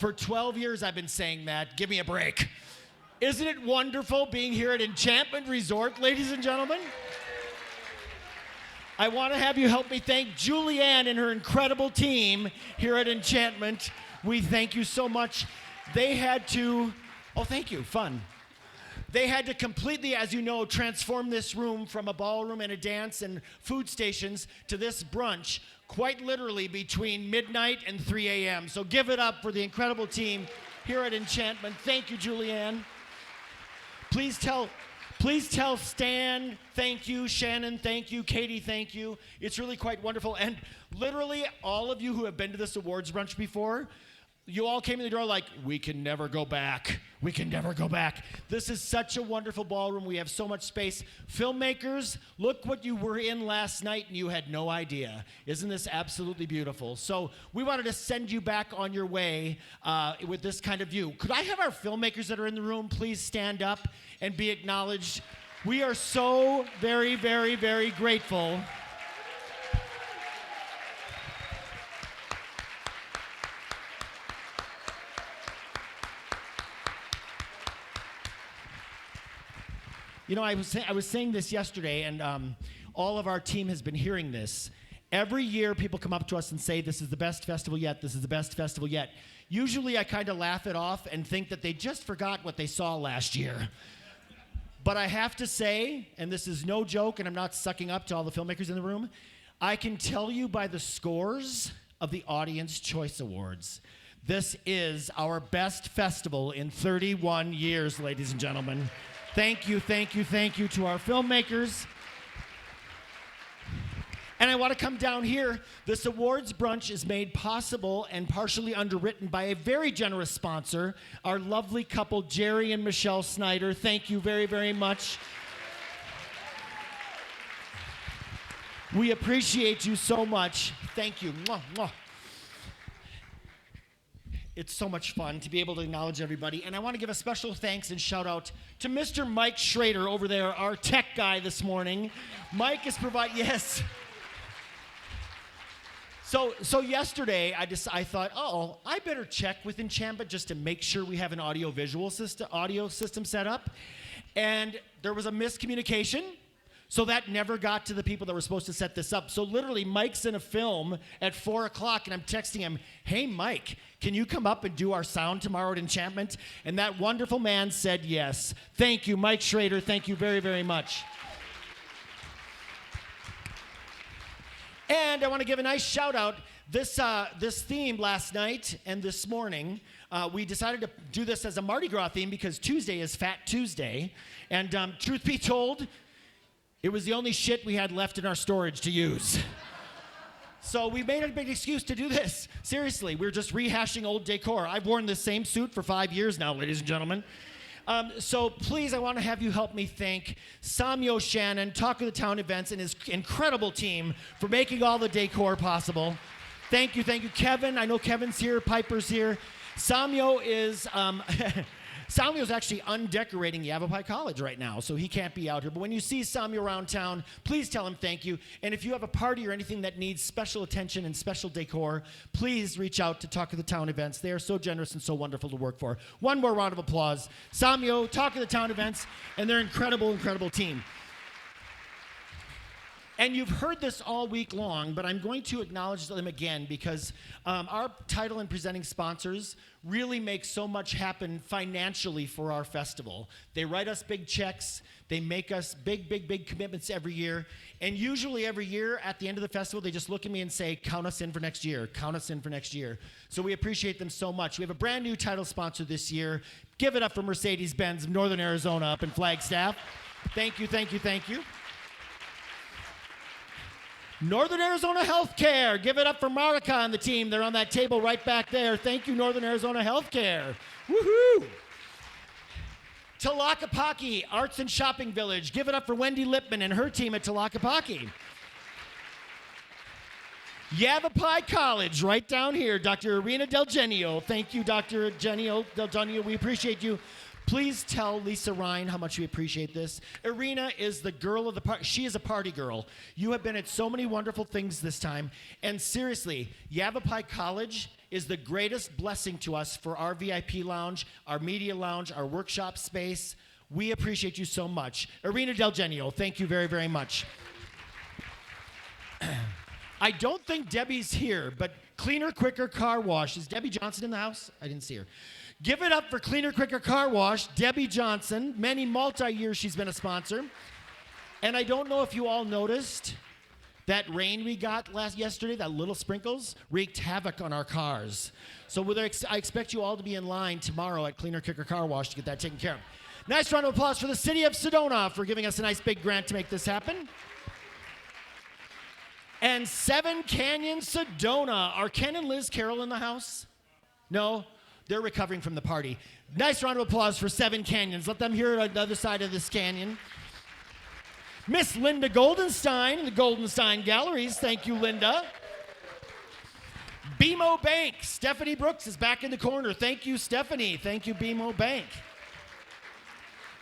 For 12 years I've been saying that. Give me a break. Isn't it wonderful being here at Enchantment Resort, ladies and gentlemen? I want to have you help me thank Julianne and her incredible team here at Enchantment. We thank you so much. They had to, oh, thank you, fun. They had to completely, as you know, transform this room from a ballroom and a dance and food stations to this brunch, quite literally between midnight and 3 a.m. So give it up for the incredible team here at Enchantment. Thank you, Julianne. Please tell Stan, thank you, Shannon, thank you, Katie, thank you. It's really quite wonderful. And literally all of you who have been to this awards brunch before, you all came in the door like, we can never go back. We can never go back. This is such a wonderful ballroom. We have so much space. Filmmakers, look what you were in last night and you had no idea. Isn't this absolutely beautiful? So we wanted to send you back on your way with this kind of view. Could I have our filmmakers that are in the room please stand up and be acknowledged? We are so very, very, very grateful. You know, I was saying this yesterday, and all of our team has been hearing this. Every year, people come up to us and say, this is the best festival yet, this is the best festival yet. Usually, I kind of laugh it off and think that they just forgot what they saw last year. But I have to say, and this is no joke, and I'm not sucking up to all the filmmakers in the room, I can tell you by the scores of the Audience Choice Awards, this is our best festival in 31 years, ladies and gentlemen. Thank you, thank you, thank you to our filmmakers. And I want to come down here. This awards brunch is made possible and partially underwritten by a very generous sponsor, our lovely couple, Jerry and Michelle Snyder. Thank you very, very much. We appreciate you so much. Thank you. Mwah, mwah. It's so much fun to be able to acknowledge everybody. And I want to give a special thanks and shout out to Mr. Mike Schrader over there, our tech guy this morning. Mike is yes. So yesterday, I thought, oh, I better check with Enchantment just to make sure we have an audio system set up. And there was a miscommunication. So that never got to the people that were supposed to set this up. So literally, Mike's in a film at 4 o'clock, and I'm texting him, hey, Mike, can you come up and do our sound tomorrow at Enchantment? And that wonderful man said yes. Thank you, Mike Schrader. Thank you very, very much. And I want to give a nice shout out. This theme last night and this morning, we decided to do this as a Mardi Gras theme because Tuesday is Fat Tuesday. And truth be told, it was the only shit we had left in our storage to use. So we made a big excuse to do this. Seriously, we're just rehashing old decor. I've worn this same suit for 5 years now, ladies and gentlemen. So please, I want to have you help me thank Samyo Shannon, Talk of the Town Events, and his incredible team for making all the decor possible. Thank you, Kevin. I know Kevin's here, Piper's here. Samyo is... Samyo's actually undecorating Yavapai College right now, so he can't be out here. But when you see Samyo around town, please tell him thank you. And if you have a party or anything that needs special attention and special decor, please reach out to Talk of the Town Events. They are so generous and so wonderful to work for. One more round of applause. Samyo, Talk of the Town Events, and their incredible, incredible team. And you've heard this all week long, but I'm going to acknowledge them again because our title and presenting sponsors really make so much happen financially for our festival. They write us big checks. They make us big, big, big commitments every year. And usually every year at the end of the festival, they just look at me and say, count us in for next year, count us in for next year. So we appreciate them so much. We have a brand new title sponsor this year. Give it up for Mercedes-Benz of Northern Arizona up in Flagstaff. Thank you, thank you, thank you. Northern Arizona Healthcare. Give it up for Marika and the team. They're on that table right back there. Thank you, Northern Arizona Healthcare. Woohoo! Tlaquepaque Arts and Shopping Village. Give it up for Wendy Lipman and her team at Tlaquepaque. Yavapai College, right down here, Dr. Irina Del Genio. Thank you, Dr. Del Genio. We appreciate you. Please tell Lisa Ryan how much we appreciate this. Irina is the girl of the party. She is a party girl. You have been at so many wonderful things this time. And seriously, Yavapai College is the greatest blessing to us for our VIP lounge, our media lounge, our workshop space. We appreciate you so much. Irina Del Genio, thank you very, very much. I don't think Debbie's here, but Cleaner, Quicker Car Wash. Is Debbie Johnson in the house? I didn't see her. Give it up for Cleaner, Quicker Car Wash, Debbie Johnson. Many multi-years she's been a sponsor. And I don't know if you all noticed that rain we got yesterday, that little sprinkles, wreaked havoc on our cars. So I expect you all to be in line tomorrow at Cleaner, Quicker Car Wash to get that taken care of. Nice round of applause for the city of Sedona for giving us a nice big grant to make this happen. And Seven Canyon Sedona. Are Ken and Liz Carroll in the house? No? They're recovering from the party. Nice round of applause for Seven Canyons. Let them hear it on the other side of this canyon. Miss Linda Goldenstein, the Goldenstein Galleries. Thank you, Linda. BMO Bank. Stephanie Brooks is back in the corner. Thank you, Stephanie. Thank you, BMO Bank.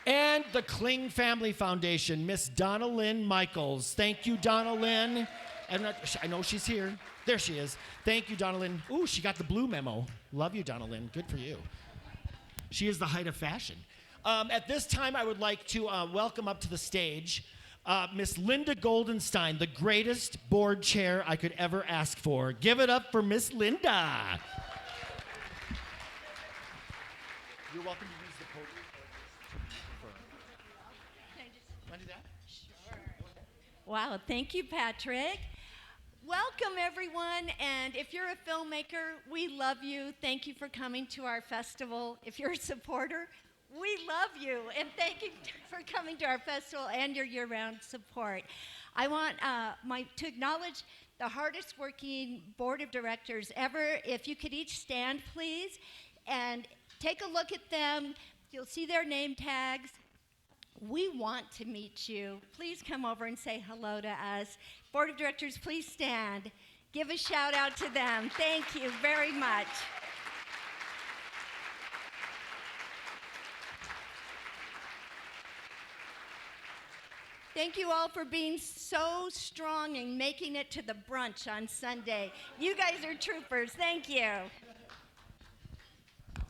And the Kling Family Foundation, Miss Donna Lynn Michaels. Thank you, Donna Lynn. I know she's here. There she is. Thank you, Donna Lynn. Ooh, she got the blue memo. Love you, Donna Lynn. Good for you. She is the height of fashion. At this time, I would like to welcome up to the stage Miss Linda Goldenstein, the greatest board chair I could ever ask for. Give it up for Miss Linda. You're welcome to use the podium. Want to do that? Sure. Wow, thank you, Patrick. Welcome, everyone, and if you're a filmmaker, we love you. Thank you for coming to our festival. If you're a supporter, we love you, and thank you for coming to our festival and your year-round support. I want to acknowledge the hardest working board of directors ever. If you could each stand, please, and take a look at them. You'll see their name tags. We want to meet you. Please come over and say hello to us. Board of Directors, please stand. Give a shout out to them. Thank you very much. Thank you all for being so strong and making it to the brunch on Sunday. You guys are troopers. Thank you.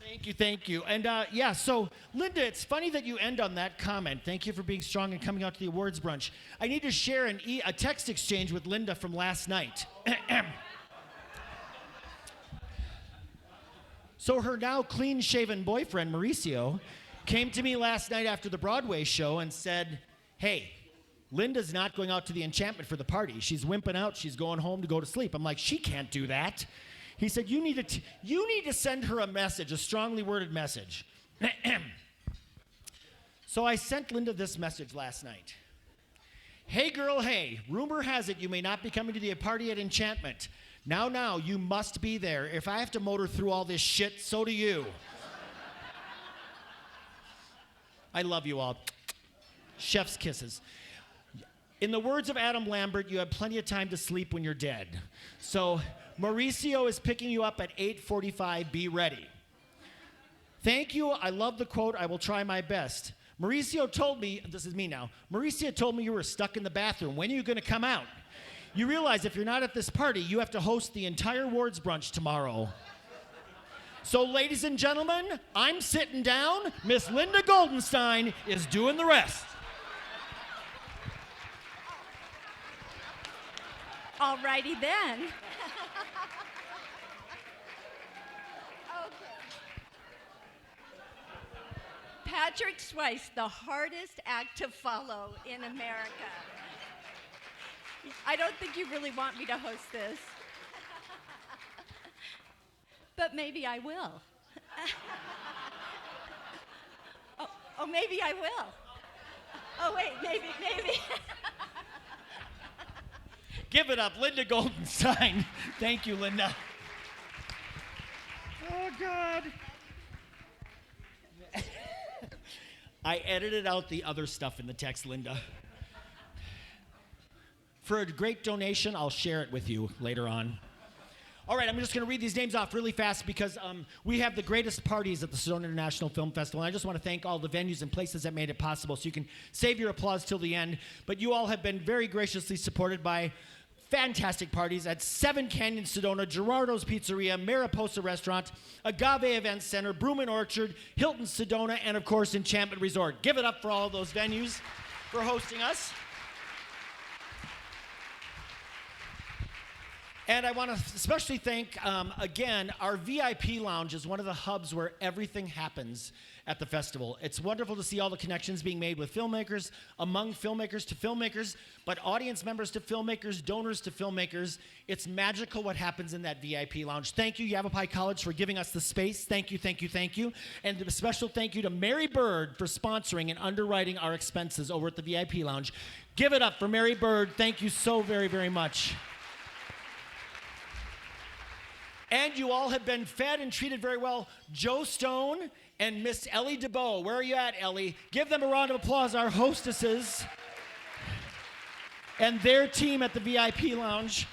Thank you, thank you. And yeah, so Linda, it's funny that you end on that comment. Thank you for being strong and coming out to the awards brunch. I need to share a text exchange with Linda from last night. So her now clean-shaven boyfriend, Mauricio, came to me last night after the Broadway show and said, hey, Linda's not going out to the enchantment for the party. She's wimping out. She's going home to go to sleep. I'm like, she can't do that. He said, you need to send her a message, a strongly worded message. So I sent Linda this message last night. Hey, girl, hey, rumor has it you may not be coming to the party at Enchantment. Now, you must be there. If I have to motor through all this shit, so do you. I love you all. Chef's kisses. In the words of Adam Lambert, you have plenty of time to sleep when you're dead. So Mauricio is picking you up at 8:45. Be ready. Thank you. I love the quote. I will try my best. Mauricio told me, this is me now, Mauricio told me you were stuck in the bathroom. When are you going to come out? You realize if you're not at this party, you have to host the entire awards brunch tomorrow. So ladies and gentlemen, I'm sitting down. Miss Linda Goldenstein is doing the rest. All righty then. Patrick Swayze, the hardest act to follow in America. I don't think you really want me to host this. But maybe I will. Oh, maybe I will. Oh, wait, maybe. Give it up, Linda Goldenstein. Thank you, Linda. Oh, God. I edited out the other stuff in the text, Linda. For a great donation, I'll share it with you later on. All right, I'm just going to read these names off really fast because we have the greatest parties at the Sedona International Film Festival. And I just want to thank all the venues and places that made it possible. So you can save your applause till the end. But you all have been very graciously supported by fantastic parties at Seven Canyons Sedona, Gerardo's Pizzeria, Mariposa Restaurant, Agave Event Center, Brooman Orchard, Hilton Sedona, and of course Enchantment Resort. Give it up for all of those venues for hosting us. And I want to especially thank, again, our VIP lounge is one of the hubs where everything happens at the festival. It's wonderful to see all the connections being made with filmmakers, among filmmakers to filmmakers, but audience members to filmmakers, donors to filmmakers. It's magical what happens in that VIP lounge. Thank you, Yavapai College, for giving us the space. Thank you, thank you, thank you. And a special thank you to Mary Bird for sponsoring and underwriting our expenses over at the VIP lounge. Give it up for Mary Bird. Thank you so very, very much. And you all have been fed and treated very well. Joe Stone and Miss Ellie DeBow. Where are you at, Ellie? Give them a round of applause, our hostesses and their team at the VIP lounge.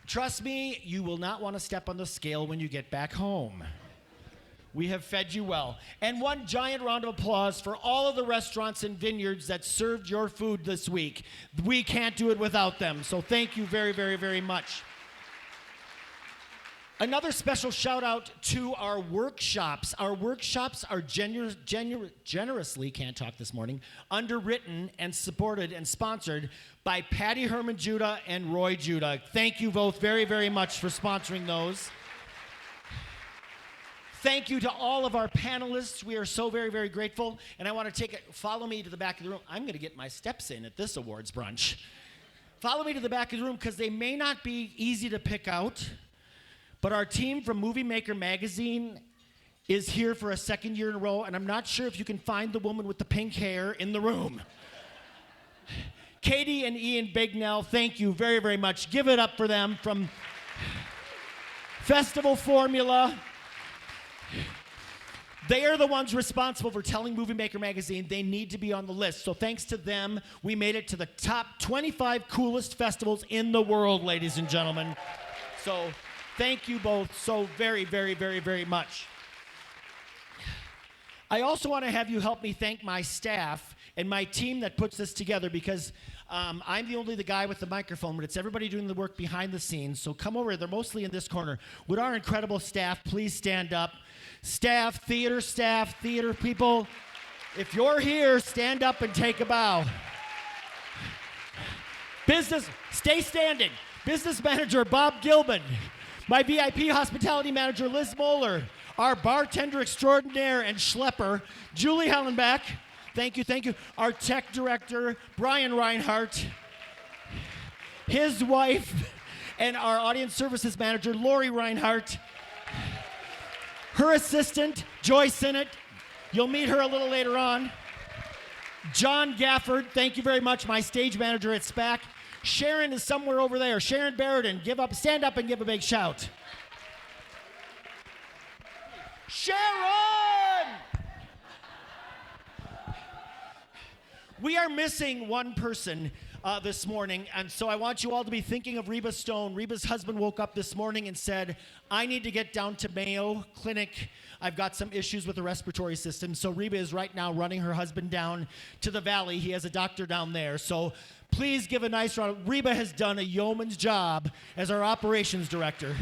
Trust me, you will not want to step on the scale when you get back home. We have fed you well. And one giant round of applause for all of the restaurants and vineyards that served your food this week. We can't do it without them. So thank you very, very, very much. Another special shout out to our workshops. Our workshops are generously, can't talk this morning, underwritten and supported and sponsored by Patty Herman Judah and Roy Judah. Thank you both very, very much for sponsoring those. Thank you to all of our panelists. We are so very, very grateful. And I want to follow me to the back of the room. I'm going to get my steps in at this awards brunch. Follow me to the back of the room because they may not be easy to pick out. But our team from Movie Maker Magazine is here for a second year in a row, and I'm not sure if you can find the woman with the pink hair in the room. Katie and Ian Bignell, thank you very, very much. Give it up for them from Festival Formula. They are the ones responsible for telling Movie Maker Magazine they need to be on the list. So thanks to them, we made it to the top 25 coolest festivals in the world, ladies and gentlemen. So thank you both so very, very, very, very much. I also want to have you help me thank my staff and my team that puts this together because I'm the guy with the microphone, but it's everybody doing the work behind the scenes. So come over. They're mostly in this corner. Would our incredible staff please stand up? Staff, theater people, if you're here, stand up and take a bow. Business, stay standing. Business manager, Bob Gilman. My VIP hospitality manager, Liz Moeller. Our bartender extraordinaire and schlepper, Julie Hellenbach. Thank you, thank you. Our tech director, Brian Reinhardt. His wife, and our audience services manager, Lori Reinhardt. Her assistant, Joy Sinnott. You'll meet her a little later on. John Gafford, thank you very much, my stage manager at SPAC. Sharon is somewhere over there. Sharon Barrett, stand up and give a big shout. Sharon! We are missing one person this morning, and so I want you all to be thinking of Reba Stone. Reba's husband woke up this morning and said, I need to get down to Mayo Clinic. I've got some issues with the respiratory system. So Reba is right now running her husband down to the valley. He has a doctor down there. So please give a nice round. Reba has done a yeoman's job as our operations director.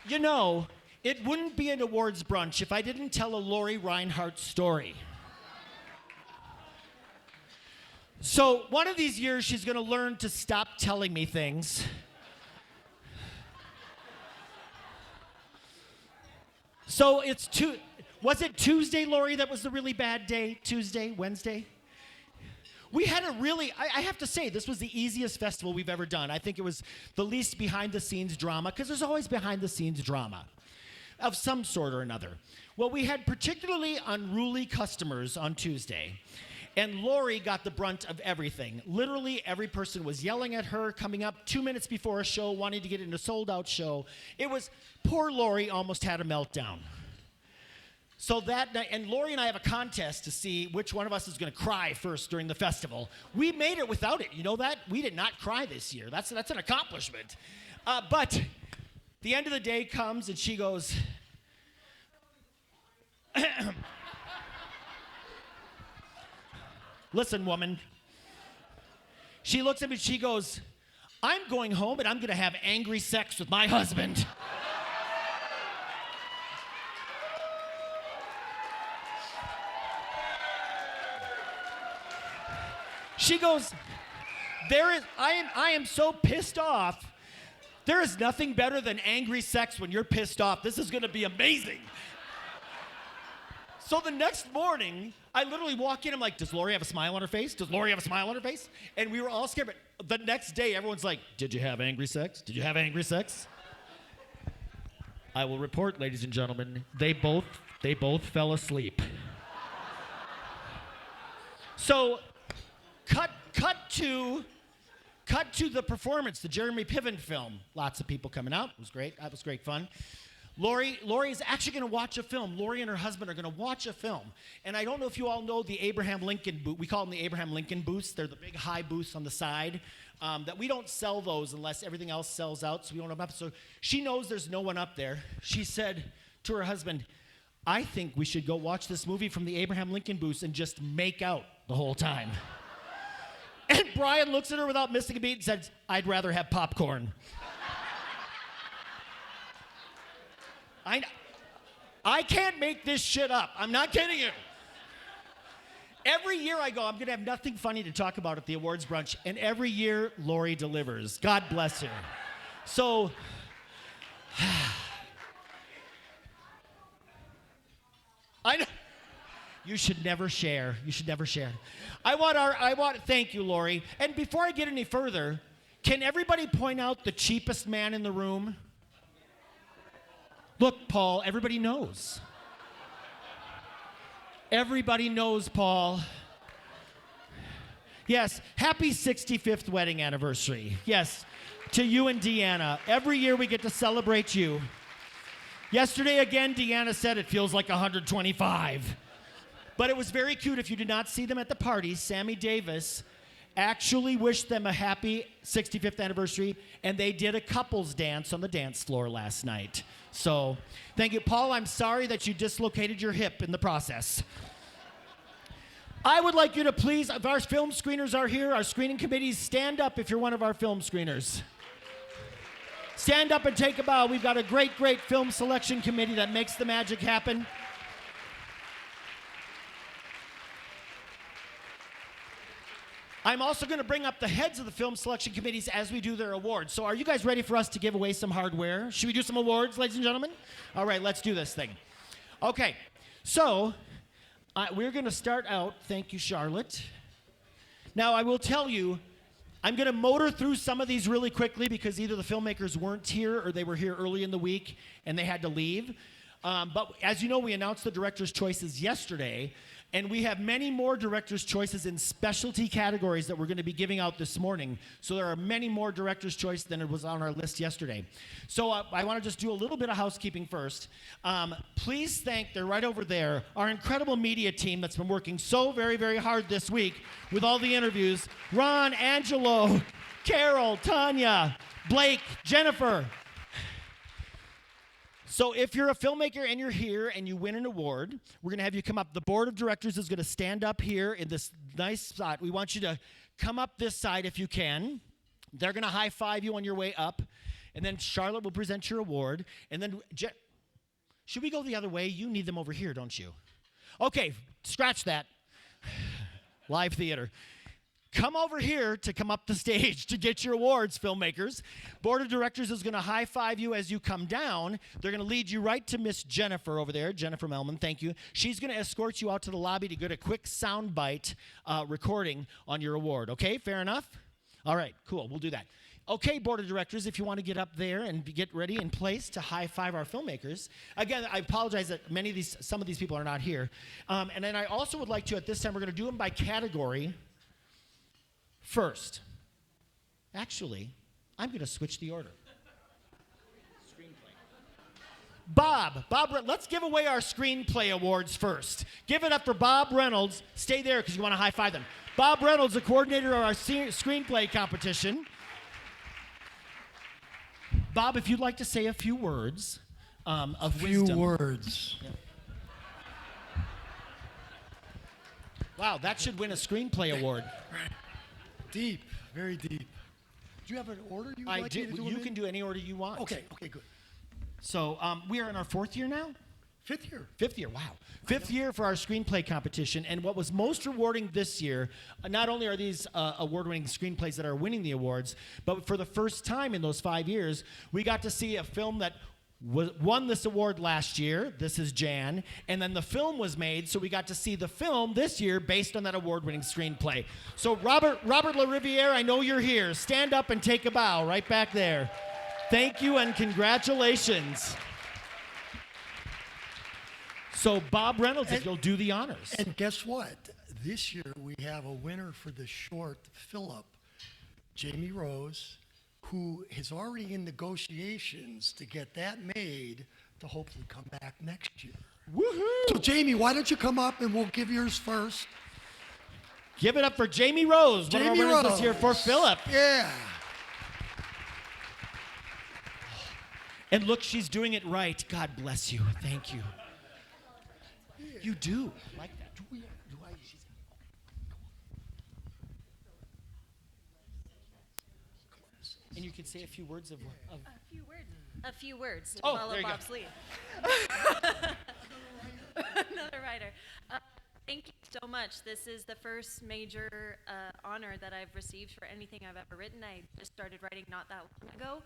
You know, it wouldn't be an awards brunch if I didn't tell a Lori Reinhardt story. So one of these years, she's going to learn to stop telling me things. So was it Tuesday, Lori, that was the really bad day? Tuesday, Wednesday? We had a really, I have to say, this was the easiest festival we've ever done. I think it was the least behind-the-scenes drama, because there's always behind-the-scenes drama of some sort or another. Well, we had particularly unruly customers on Tuesday, and Lori got the brunt of everything. Literally, every person was yelling at her, coming up 2 minutes before a show, wanting to get in a sold-out show. Poor Lori almost had a meltdown. So that night, and Lori and I have a contest to see which one of us is going to cry first during the festival. We made it without it. You know that? We did not cry this year. That's an accomplishment. But the end of the day comes, and she goes, listen, woman. She looks at me, she goes, I'm going home, and I'm going to have angry sex with my husband. She goes, I am so pissed off. There is nothing better than angry sex when you're pissed off. This is going to be amazing. So the next morning, I literally walk in. I'm like, does Lori have a smile on her face? Does Lori have a smile on her face? And we were all scared. But the next day, everyone's like, did you have angry sex? Did you have angry sex? I will report, ladies and gentlemen, they both fell asleep. So cut to the performance, the Jeremy Piven film. Lots of people coming out. It was great. That was great fun. Lori is actually going to watch a film. Lori and her husband are going to watch a film. And I don't know if you all know the Abraham Lincoln booth. We call them the Abraham Lincoln booths. They're the big high booths on the side. That we don't sell those unless everything else sells out, so we don't have up. So she knows there's no one up there. She said to her husband, I think we should go watch this movie from the Abraham Lincoln booths and just make out the whole time. And Brian looks at her without missing a beat and says, I'd rather have popcorn. I can't make this shit up. I'm not kidding you. Every year I go, I'm going to have nothing funny to talk about at the awards brunch. And every year, Lori delivers. God bless her. So, I know. You should never share. You should never share. Thank you, Lori. And before I get any further, can everybody point out the cheapest man in the room? Look, Paul, everybody knows. Everybody knows, Paul. Yes, happy 65th wedding anniversary. Yes, to you and Deanna. Every year we get to celebrate you. Yesterday again, Deanna said it feels like 125. But it was very cute. If you did not see them at the party, Sammy Davis actually wished them a happy 65th anniversary, and they did a couples dance on the dance floor last night. So, thank you. Paul, I'm sorry that you dislocated your hip in the process. I would like you to please, if our film screeners are here, our screening committees, stand up if you're one of our film screeners. Stand up and take a bow. We've got a great, great film selection committee that makes the magic happen. I'm also going to bring up the heads of the film selection committees as we do their awards. So are you guys ready for us to give away some hardware? Should we do some awards, ladies and gentlemen? All right, let's do this thing. Okay, so we're going to start out. Thank you, Charlotte. Now, I will tell you, I'm going to motor through some of these really quickly because either the filmmakers weren't here or they were here early in the week and they had to leave. But as you know, we announced the director's choices yesterday. And we have many more director's choices in specialty categories that we're going to be giving out this morning. So there are many more director's choice than it was on our list yesterday. So I want to just do a little bit of housekeeping first. Please thank, they're right over there, our incredible media team that's been working so very, very hard this week with all the interviews. Ron, Angelo, Carol, Tanya, Blake, Jennifer. So if you're a filmmaker and you're here and you win an award, we're going to have you come up. The board of directors is going to stand up here in this nice spot. We want you to come up this side if you can. They're going to high five you on your way up. And then Charlotte will present your award. And then, should we go the other way? You need them over here, don't you? Okay, scratch that. Live theater. Come over here to come up the stage to get your awards, filmmakers. Board of Directors is going to high-five you as you come down. They're going to lead you right to Miss Jennifer over there, Jennifer Melman, thank you. She's going to escort you out to the lobby to get a quick soundbite recording on your award. Okay, fair enough? All right, cool, we'll do that. Okay, Board of Directors, if you want to get up there and get ready in place to high-five our filmmakers. Again, I apologize that some of these people are not here. And then I also would like to, at this time, we're going to do them by category. First, actually, I'm going to switch the order. Screenplay. Bob, let's give away our screenplay awards first. Give it up for Bob Reynolds. Stay there because you want to high five them. Bob Reynolds, the coordinator of our screenplay competition. Bob, if you'd like to say a few words of wisdom. Few words. Yeah. Wow, that should win a screenplay award. Deep, very deep. Do you have an order you'd like me to do? You can do any order you want. Okay, good. So we are in our 4th year now? 5th year. 5th year, wow. 5th year for our screenplay competition. And what was most rewarding this year, not only are these award-winning screenplays that are winning the awards, but for the first time in those 5 years, we got to see a film that won this award last year. This is Jan. And then the film was made, so we got to see the film this year based on that award-winning screenplay. So Robert LaRiviere, I know you're here. Stand up and take a bow right back there. Thank you and congratulations. So Bob Reynolds, if you'll do the honors. And guess what? This year we have a winner for the short, Philip, Jamie Rose, who is already in negotiations to get that made to hopefully come back next year. Woohoo! So Jamie, why don't you come up and we'll give yours first. Give it up for Jamie Rose. One of our Jamie winners Rose. this year for Philip. Yeah. And look, she's doing it right. God bless you. Thank you. You do. Like that. And you can say a few words of A few words to Oh, follow there you go. Bob's lead. Another writer. Thank you so much. This is the first major honor that I've received for anything I've ever written. I just started writing not that long ago,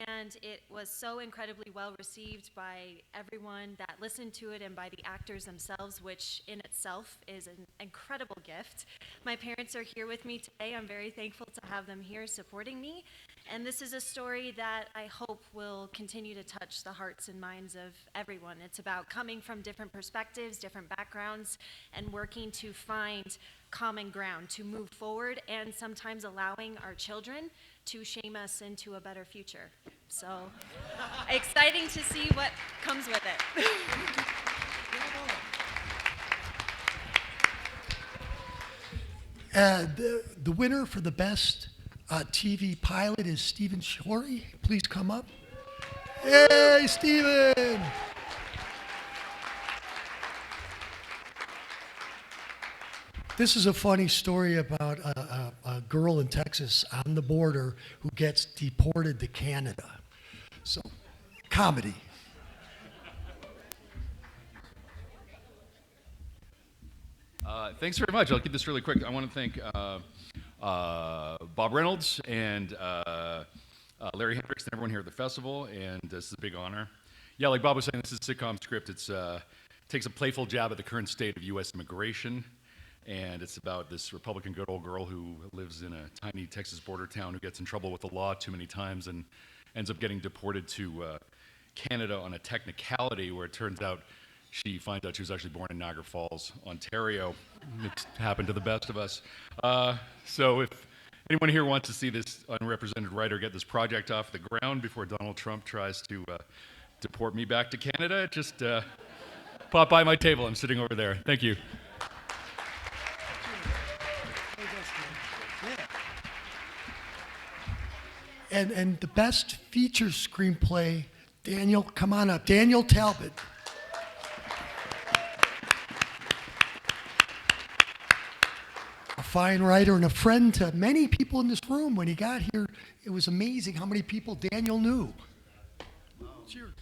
and it was so incredibly well received by everyone that listened to it and by the actors themselves, which in itself is an incredible gift. My parents are here with me today. I'm very thankful to have them here supporting me. And this is a story that I hope will continue to touch the hearts and minds of everyone. It's about coming from different perspectives, different backgrounds, and working to find common ground, to move forward, and sometimes allowing our children to shame us into a better future. So, exciting to see what comes with it. The winner for the best TV pilot is Stephen Shorey. Please come up. Hey, Stephen! This is a funny story about a girl in Texas on the border who gets deported to Canada. So, comedy. Thanks very much. I'll keep this really quick. I want to thank Bob Reynolds and Larry Hendricks and everyone here at the festival, and this is a big honor. Yeah, like Bob was saying, this is a sitcom script. It takes a playful jab at the current state of U.S. immigration, and it's about this Republican good old girl who lives in a tiny Texas border town who gets in trouble with the law too many times and ends up getting deported to Canada on a technicality where it turns out she finds out she was actually born in Niagara Falls, Ontario. It's happened to the best of us. So if anyone here wants to see this unrepresented writer get this project off the ground before Donald Trump tries to deport me back to Canada, just pop by my table. I'm sitting over there. Thank you. And the best feature screenplay, Daniel, come on up. Daniel Talbot. A fine writer and a friend to many people in this room. When he got here, it was amazing how many people Daniel knew. Cheers.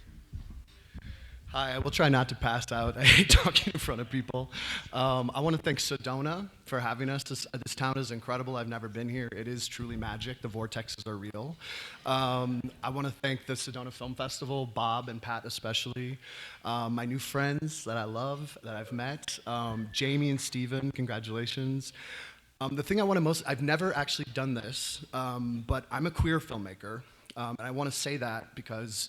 Hi, I will try not to pass out. I hate talking in front of people. I want to thank Sedona for having us. This town is incredible. I've never been here. It is truly magic. The vortexes are real. I want to thank the Sedona Film Festival, Bob and Pat especially. My new friends that I love, that I've met. Jamie and Steven, congratulations. The thing I want to most, I've never actually done this, but I'm a queer filmmaker. And I want to say that because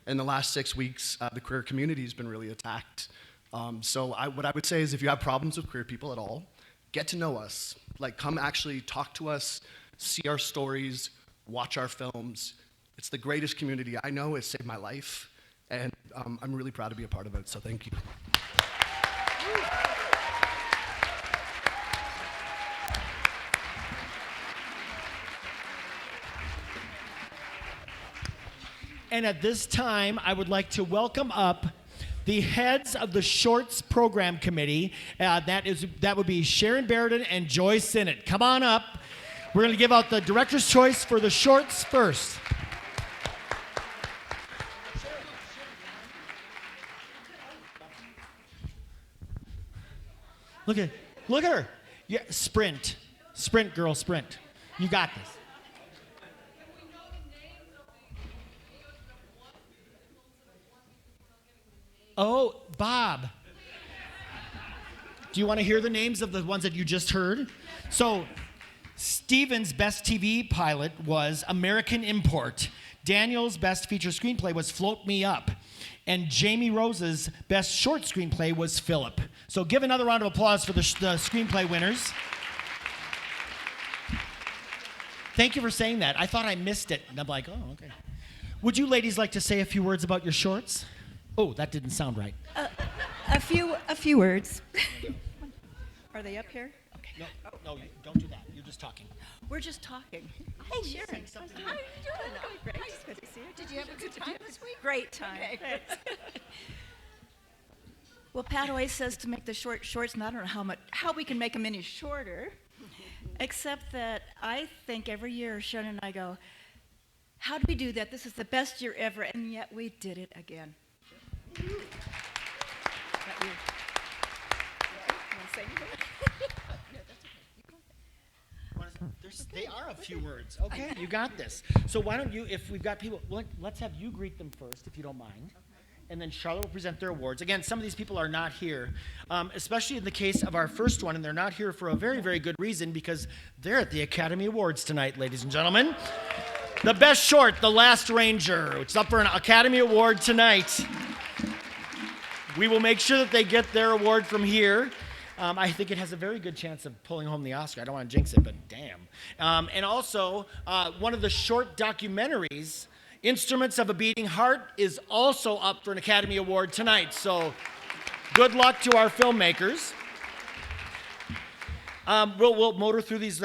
in the last 6 weeks, the queer community has been really attacked. So what I would say is if you have problems with queer people at all, get to know us. Like, come actually talk to us, see our stories, watch our films. It's the greatest community I know. It saved my life. And I'm really proud to be a part of it, so thank you. And at this time, I would like to welcome up the heads of the Shorts Program Committee. That would be Sharon Barrett and Joy Sinnott. Come on up. We're going to give out the director's choice for the shorts first. Look at her. Yeah, sprint, girl, sprint. You got this. Oh, Bob. Do you want to hear the names of the ones that you just heard? So, Steven's best TV pilot was American Import. Daniel's best feature screenplay was Float Me Up. And Jamie Rose's best short screenplay was Philip. So give another round of applause for the screenplay winners. Thank you for saying that. I thought I missed it. And I'm like, oh, okay. Would you ladies like to say a few words about your shorts? Oh, that didn't sound right. A few words. Are they up here? Okay. No, don't do that. You're just talking. We're just talking. Hey, Sharon. How are you doing? Great. Good to see you. Did you have a good time this week? Great time. Okay. Well, Pat always says to make the shorts, and I don't know how we can make them any shorter, except that I think every year Sharon and I go, how do we do that? This is the best year ever, and yet we did it again. Not you. You want to say anything? They are a few words. Okay, you got this. So why don't you, if we've got people, let's have you greet them first, if you don't mind. And then Charlotte will present their awards. Again, some of these people are not here, especially in the case of our first one, and they're not here for a very, very good reason, because they're at the Academy Awards tonight, ladies and gentlemen. The best short, The Last Ranger, which is up for an Academy Award tonight. We will make sure that they get their award from here. I think it has a very good chance of pulling home the Oscar. I don't want to jinx it, but damn. And also, one of the short documentaries, Instruments of a Beating Heart, is also up for an Academy Award tonight. So good luck to our filmmakers. We'll motor through these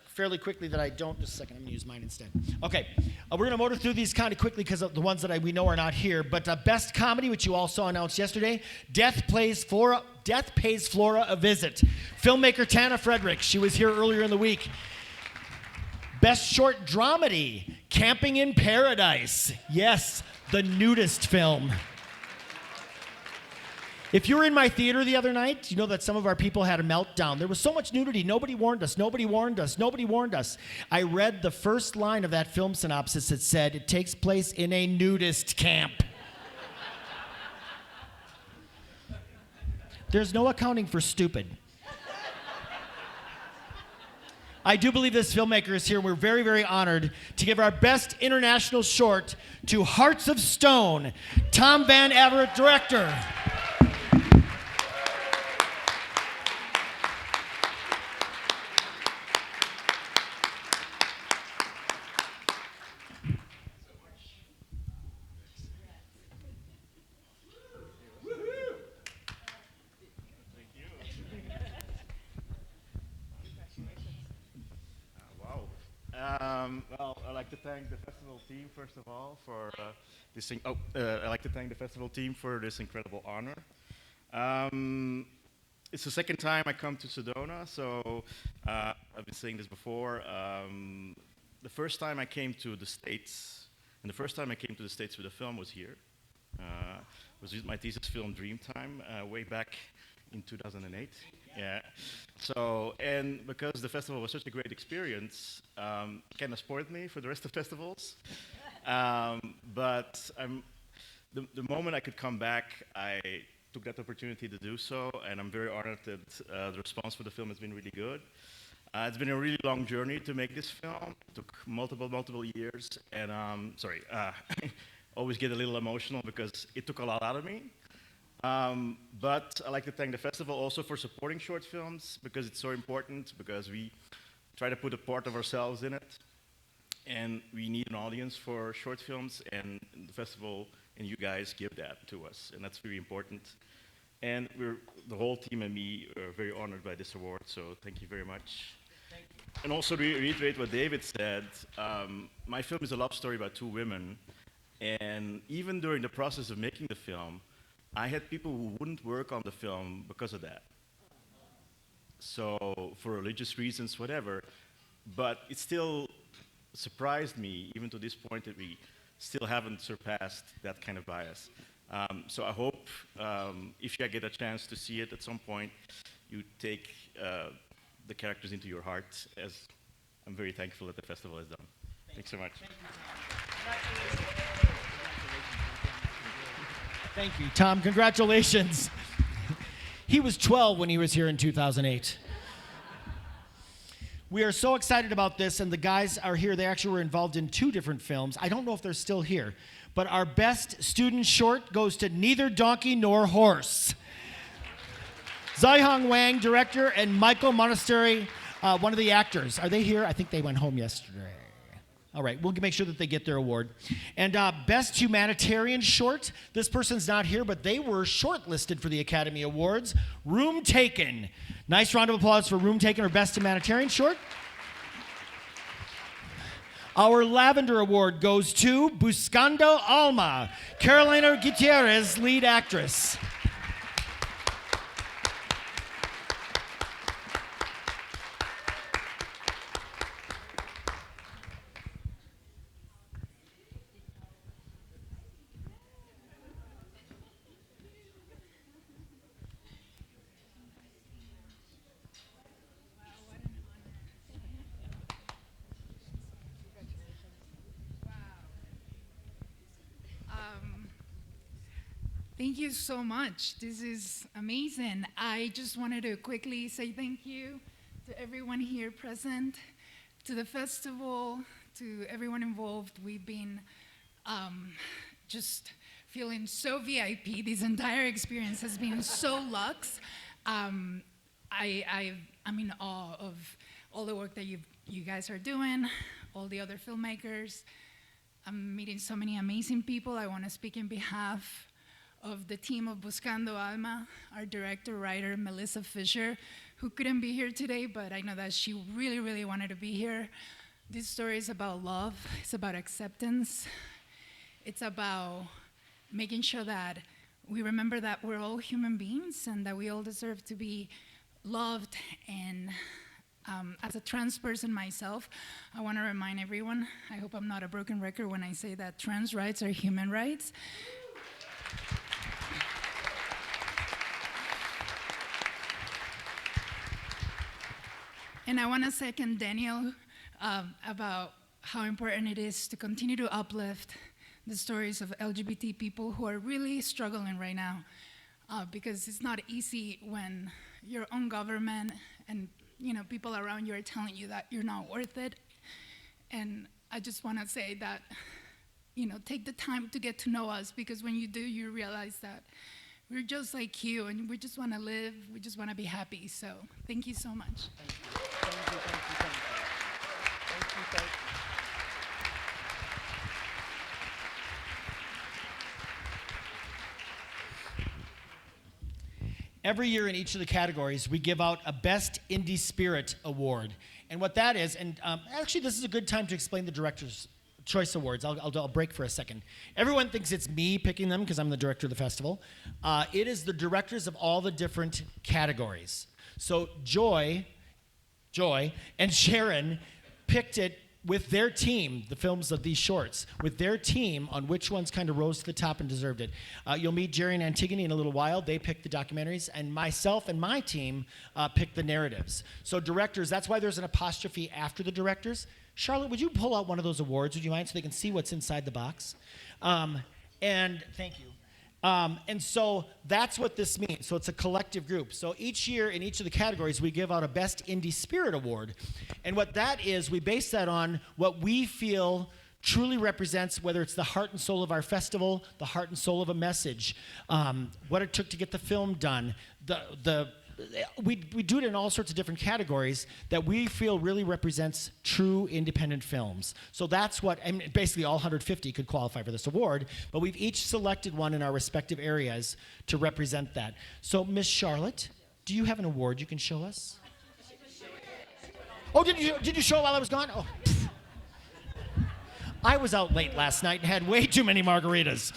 fairly quickly that I don't. Just a second, I'm going to use mine instead. Okay, we're going to motor through these kind of quickly because of the ones that we know are not here. But Best Comedy, which you all saw announced yesterday, Death Pays Flora a Visit. Filmmaker Tana Frederick, she was here earlier in the week. Best Short Dramedy, Camping in Paradise. Yes, the nudist film. If you were in my theater the other night, you know that some of our people had a meltdown. There was so much nudity. Nobody warned us. Nobody warned us. Nobody warned us. I read the first line of that film synopsis. It said, it takes place in a nudist camp. There's no accounting for stupid. I do believe this filmmaker is here. We're very, very honored to give our best international short to Hearts of Stone, Tom Van Everett, director. Well, I'd like to thank the festival team first of all for this. I'd like to thank the festival team for this incredible honor. It's the second time I come to Sedona, so I've been saying this before. The first time I came to the States, and the first time I came to the States with a film was here. Was with my thesis film Dreamtime, way back in 2008. Yeah. So, and because the festival was such a great experience, kind of spoiled me for the rest of festivals. But the moment I could come back, I took that opportunity to do so, and I'm very honored that the response for the film has been really good. It's been a really long journey to make this film. It took multiple years, and always get a little emotional because it took a lot out of me. But I'd like to thank the festival also for supporting short films because it's so important, because we try to put a part of ourselves in it. and we need an audience for short films, and the festival and you guys give that to us, and that's very important. And the whole team and me are very honored by this award, so thank you very much. And also to reiterate what David said, my film is a love story about two women, and even during the process of making the film, I had people who wouldn't work on the film because of that. So, for religious reasons, whatever, but it still surprised me, even to this point, that we still haven't surpassed that kind of bias. So I hope if you get a chance to see it at some point, you take the characters into your heart, as I'm very thankful that the festival has done. Thanks so much. Thank you, Tom. Congratulations. He was 12 when he was here in 2008. We are so excited about this, and the guys are here. They actually were involved in 2 different films. I don't know if they're still here, but our best student short goes to Neither Donkey Nor Horse. Zaihong Wang, director, and Michael Monastery, one of the actors. Are they here? I think they went home yesterday. All right, we'll make sure that they get their award. And best humanitarian short, this person's not here, but they were shortlisted for the Academy Awards. Room Taken. Nice round of applause for Room Taken, or best humanitarian short. Our Lavender Award goes to Buscando Alma, Carolina Gutierrez, lead actress. Thank you so much. This is amazing. I just wanted to quickly say thank you to everyone here present, to the festival, to everyone involved. We've been just feeling so VIP. This entire experience has been so luxe. I'm in awe of all the work that you guys are doing, all the other filmmakers. I'm meeting so many amazing people. I want to speak in behalf of the team of Buscando Alma, our director, writer, Melissa Fisher, who couldn't be here today, but I know that she really, really wanted to be here. This story is about love. It's about acceptance. It's about making sure that we remember that we're all human beings and that we all deserve to be loved. And as a trans person myself, I want to remind everyone, I hope I'm not a broken record when I say that trans rights are human rights. And I want to second Daniel about how important it is to continue to uplift the stories of LGBT people who are really struggling right now, because it's not easy when your own government and people around you are telling you that you're not worth it. And I just want to say that take the time to get to know us, because when you do, you realize that we're just like you, and we just want to live, we just want to be happy. So thank you so much. Thank you. Every year in each of the categories, we give out a Best Indie Spirit Award. And what that is, and actually this is a good time to explain the Director's Choice Awards. I'll break for a second. Everyone thinks it's me picking them because I'm the director of the festival. It is the directors of all the different categories. So Joy and Sharon picked it with their team, the films of these shorts, with their team on which ones kind of rose to the top and deserved it. You'll meet Jerry and Antigone in a little while. They picked the documentaries, and myself and my team picked the narratives. So directors, that's why there's an apostrophe after the directors. Charlotte, would you pull out one of those awards? Would you mind, so they can see what's inside the box? And thank you. And so that's what this means. So it's a collective group. So each year in each of the categories, we give out a Best Indie Spirit Award. And what that is, we base that on what we feel truly represents, whether it's the heart and soul of our festival, the heart and soul of a message, what it took to get the film done, the we do it in all sorts of different categories that we feel really represents true independent films. So that's what, and basically all 150 could qualify for this award, but we've each selected one in our respective areas to represent that. So Miss Charlotte, do you have an award you can show us? Oh, did you show it while I was gone? Oh. I was out late last night and had way too many margaritas.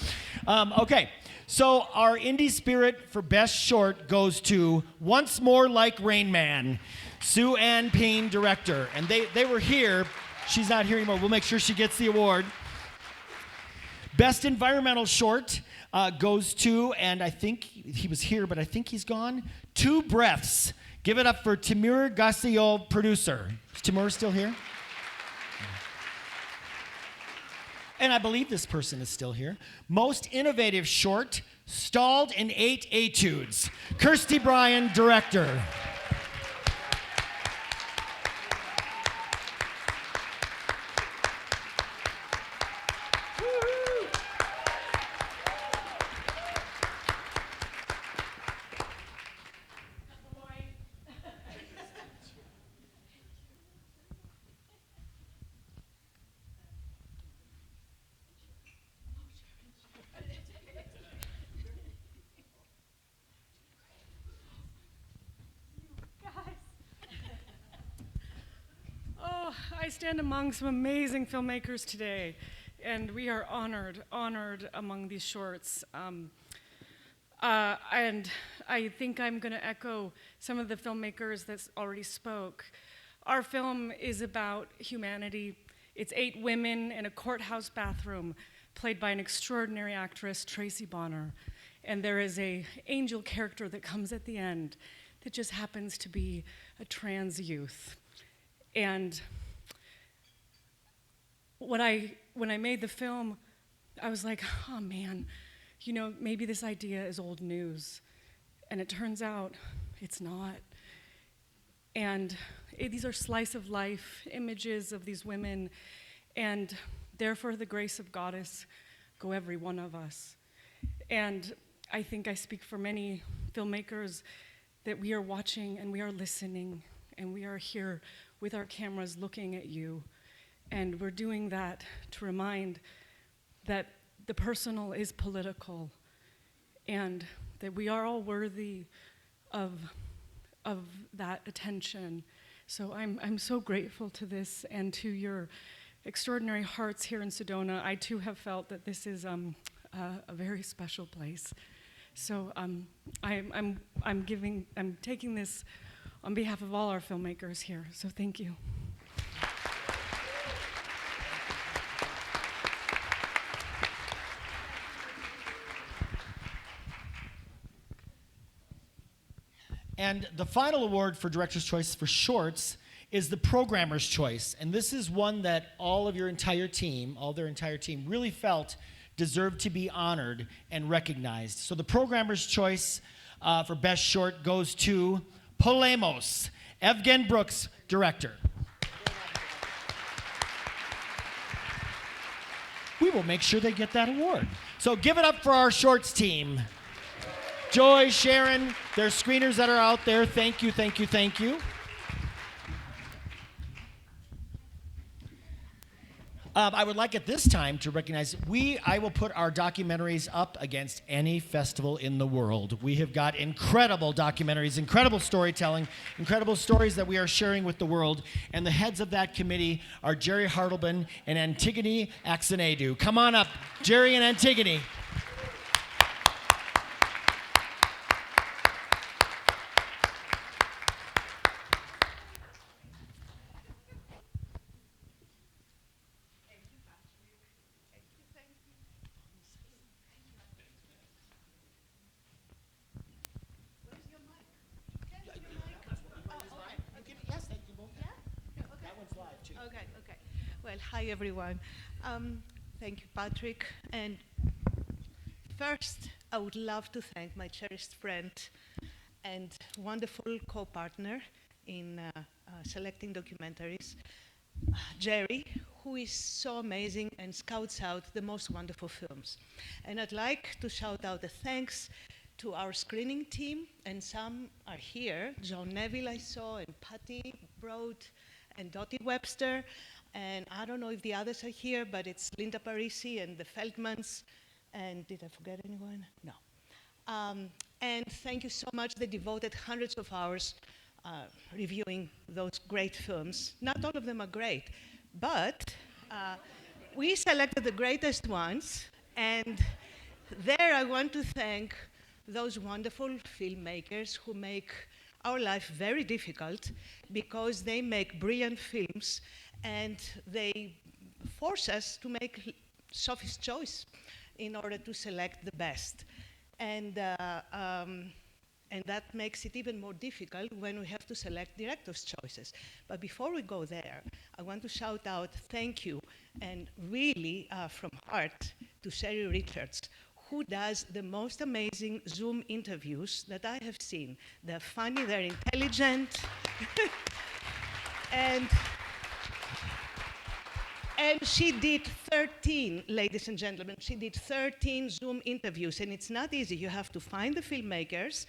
Okay, so our Indie Spirit for Best Short goes to Once More Like Rain Man, Sue Ann Payne, director. And they were here. She's not here anymore. We'll make sure she gets the award. Best Environmental Short goes to, and I think he was here, but I think he's gone, Two Breaths. Give it up for Timur Gassiol, producer. Is Timur still here? And I believe this person is still here. Most Innovative Short, Stalled in 8 Etudes. Kirsty Bryan, director. I stand among some amazing filmmakers today, and we are honored among these shorts. And I think I'm going to echo some of the filmmakers that already spoke. Our film is about humanity. It's 8 women in a courthouse bathroom, played by an extraordinary actress, Tracy Bonner. And there is an angel character that comes at the end that just happens to be a trans youth. And when I made the film, I was like, oh man, you know, maybe this idea is old news. And it turns out it's not. And these are slice of life images of these women, and therefore the grace of Goddess go every one of us. And I think I speak for many filmmakers that we are watching and we are listening and we are here with our cameras looking at you. And we're doing that to remind that the personal is political and that we are all worthy of that attention. So I'm so grateful to this and to your extraordinary hearts here in Sedona. I too have felt that this is a very special place. So I'm taking this on behalf of all our filmmakers here. So thank you. And the final award for Director's Choice for Shorts is the Programmer's Choice. And this is one that all their entire team really felt deserved to be honored and recognized. So the Programmer's Choice for Best Short goes to Polemos, Evgen Brooks, director. We will make sure they get that award. So give it up for our shorts team. Joy, Sharon, there's screeners that are out there. Thank you, thank you, thank you. I would like at this time to recognize, I will put our documentaries up against any festival in the world. We have got incredible documentaries, incredible storytelling, incredible stories that we are sharing with the world. And the heads of that committee are Jerry Hartleben and Antigone Axanadu. Come on up, Jerry and Antigone. Well, hi everyone. Thank you, Patrick. And first, I would love to thank my cherished friend and wonderful co-partner in selecting documentaries, Jerry, who is so amazing and scouts out the most wonderful films. And I'd like to shout out a thanks to our screening team, and some are here. John Neville I saw, and Patty Broad, and Dottie Webster, and I don't know if the others are here, but it's Linda Parisi and the Feldmans, and did I forget anyone? No. And thank you so much. They devoted hundreds of hours reviewing those great films. Not all of them are great, but we selected the greatest ones, and there I want to thank those wonderful filmmakers who make our life very difficult because they make brilliant films and they force us to make Sophie's choice in order to select the best. And that makes it even more difficult when we have to select director's choices. But before we go there, I want to shout out thank you, and really from heart, to Sherry Richards, who does the most amazing Zoom interviews that I have seen. They're funny, they're intelligent, and she did 13, ladies and gentlemen, she did 13 Zoom interviews, and it's not easy. You have to find the filmmakers,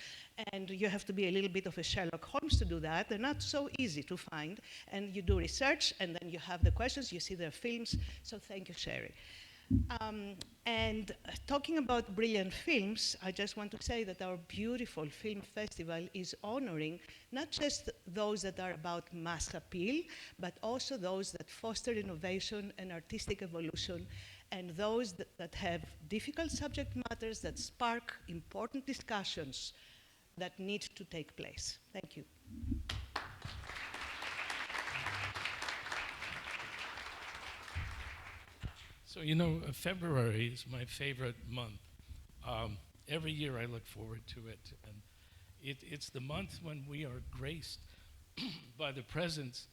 and you have to be a little bit of a Sherlock Holmes to do that. They're not so easy to find, and you do research, and then you have the questions, you see their films, so thank you, Sherry. Talking about brilliant films, I just want to say that our beautiful film festival is honoring not just those that are about mass appeal, but also those that foster innovation and artistic evolution, and those that have difficult subject matters that spark important discussions that need to take place. Thank you. So, you know, February is my favorite month. Every year I look forward to it. And it's the month when we are graced by the presence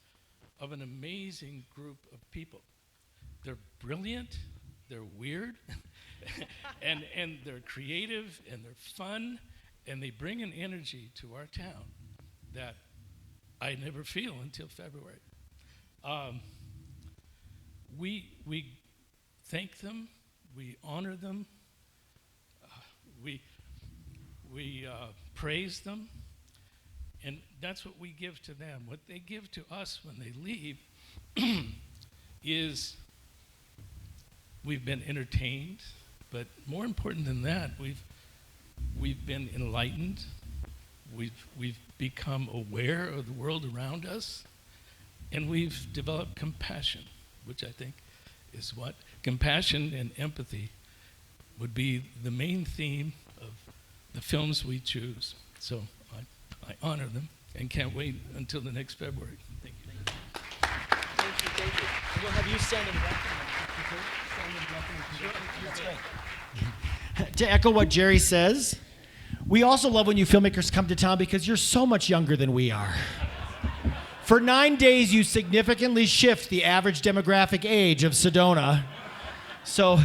of an amazing group of people. They're brilliant, they're weird, and they're creative, and they're fun, and they bring an energy to our town that I never feel until February. We thank them, we honor them, we praise them, and that's what we give to them. What they give to us when they leave is we've been entertained, but more important than that, we've been enlightened, we've become aware of the world around us, and we've developed compassion, which I think is what compassion and empathy would be the main theme of the films we choose. So I honor them and can't wait until the next February. Thank you. Thank you. We'll have you stand and That's great. To echo what Jerry says, we also love when you filmmakers come to town because you're so much younger than we are. For 9 days, you significantly shift the average demographic age of Sedona. So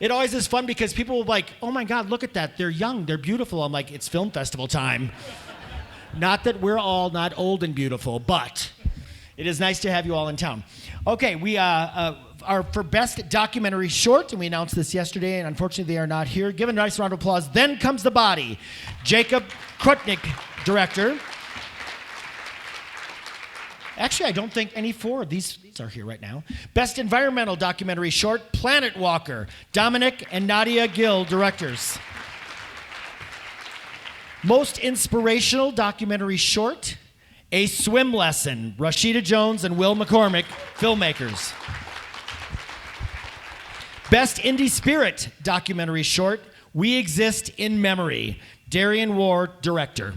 it always is fun because people will be like, oh my God, look at that. They're young, they're beautiful. I'm like, it's film festival time. Not that we're all not old and beautiful, but it is nice to have you all in town. Okay, we are for Best Documentary Short, and we announced this yesterday, and unfortunately they are not here. Give a nice round of applause. Then Comes the Body. Jacob Krutnik, director. Actually, I don't think any four of these are here right now. Best Environmental Documentary Short, Planet Walker. Dominic and Nadia Gill, directors. Most Inspirational Documentary Short, A Swim Lesson. Rashida Jones and Will McCormick, filmmakers. Best Indie Spirit Documentary Short, We Exist in Memory. Darian Ward, director.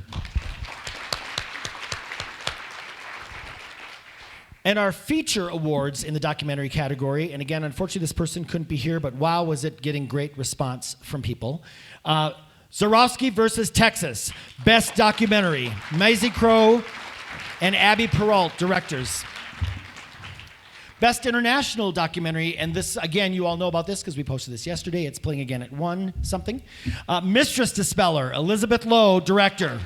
And our feature awards in the documentary category, and again, unfortunately this person couldn't be here, but wow, was it getting great response from people. Zorowski versus Texas, Best Documentary. Maisie Crow and Abby Peralt, directors. Best International Documentary, and this, again, you all know about this because we posted this yesterday. It's playing again at 1 something. Mistress Dispeller, Elizabeth Lowe, director.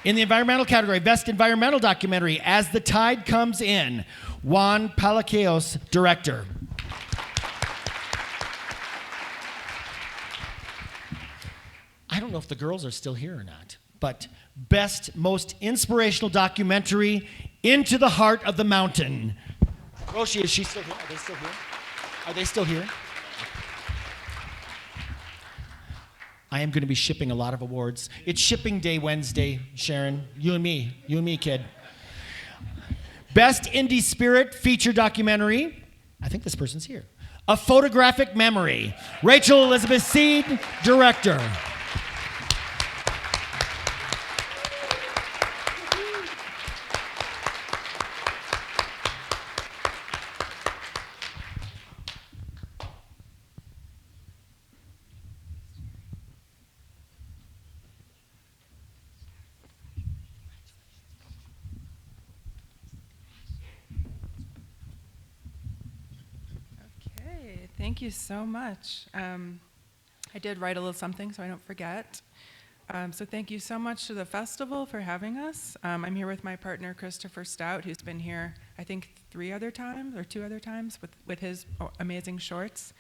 In the environmental category, Best Environmental Documentary, As the Tide Comes In, Juan Palacios, director. don't know if the girls are still here or not, but best, most inspirational documentary, Into the Heart of the Mountain. Roshi, is she still here? Are they still here? Are they still here? I am going to be shipping a lot of awards. It's shipping day Wednesday, Sharon. You and me, kid. Best Indie Spirit feature documentary. I think this person's here. A Photographic Memory. Rachel Elizabeth Seed, director. Okay, thank you so much. I did write a little something so I don't forget. So thank you so much to the festival for having us. I'm here with my partner, Christopher Stout, who's been here, I think, 2 other times with his amazing shorts.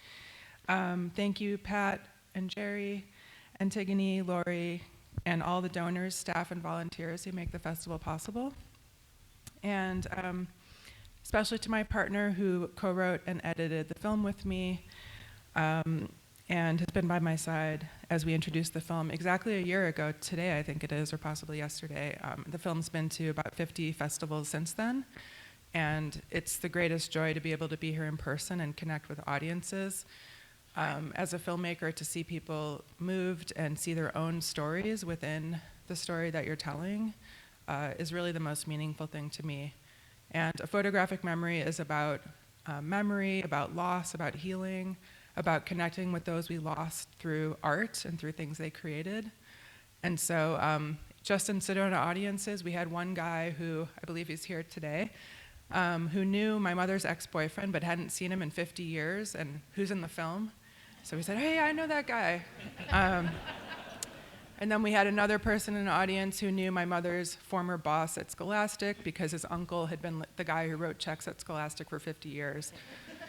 Thank you, Pat and Jerry, Antigone, Lori, and all the donors, staff, and volunteers who make the festival possible. And especially to my partner who co-wrote and edited the film with me, and has been by my side as we introduced the film exactly a year ago today, I think it is, or possibly yesterday. The film's been to about 50 festivals since then, and it's the greatest joy to be able to be here in person and connect with audiences. As a filmmaker, to see people moved and see their own stories within the story that you're telling is really the most meaningful thing to me. And A Photographic Memory is about memory, about loss, about healing, about connecting with those we lost through art and through things they created. And so just in Sedona audiences, we had one guy who, I believe he's here today, who knew my mother's ex-boyfriend but hadn't seen him in 50 years, and who's in the film. So we said, hey, I know that guy. And then we had another person in the audience who knew my mother's former boss at Scholastic because his uncle had been the guy who wrote checks at Scholastic for 50 years.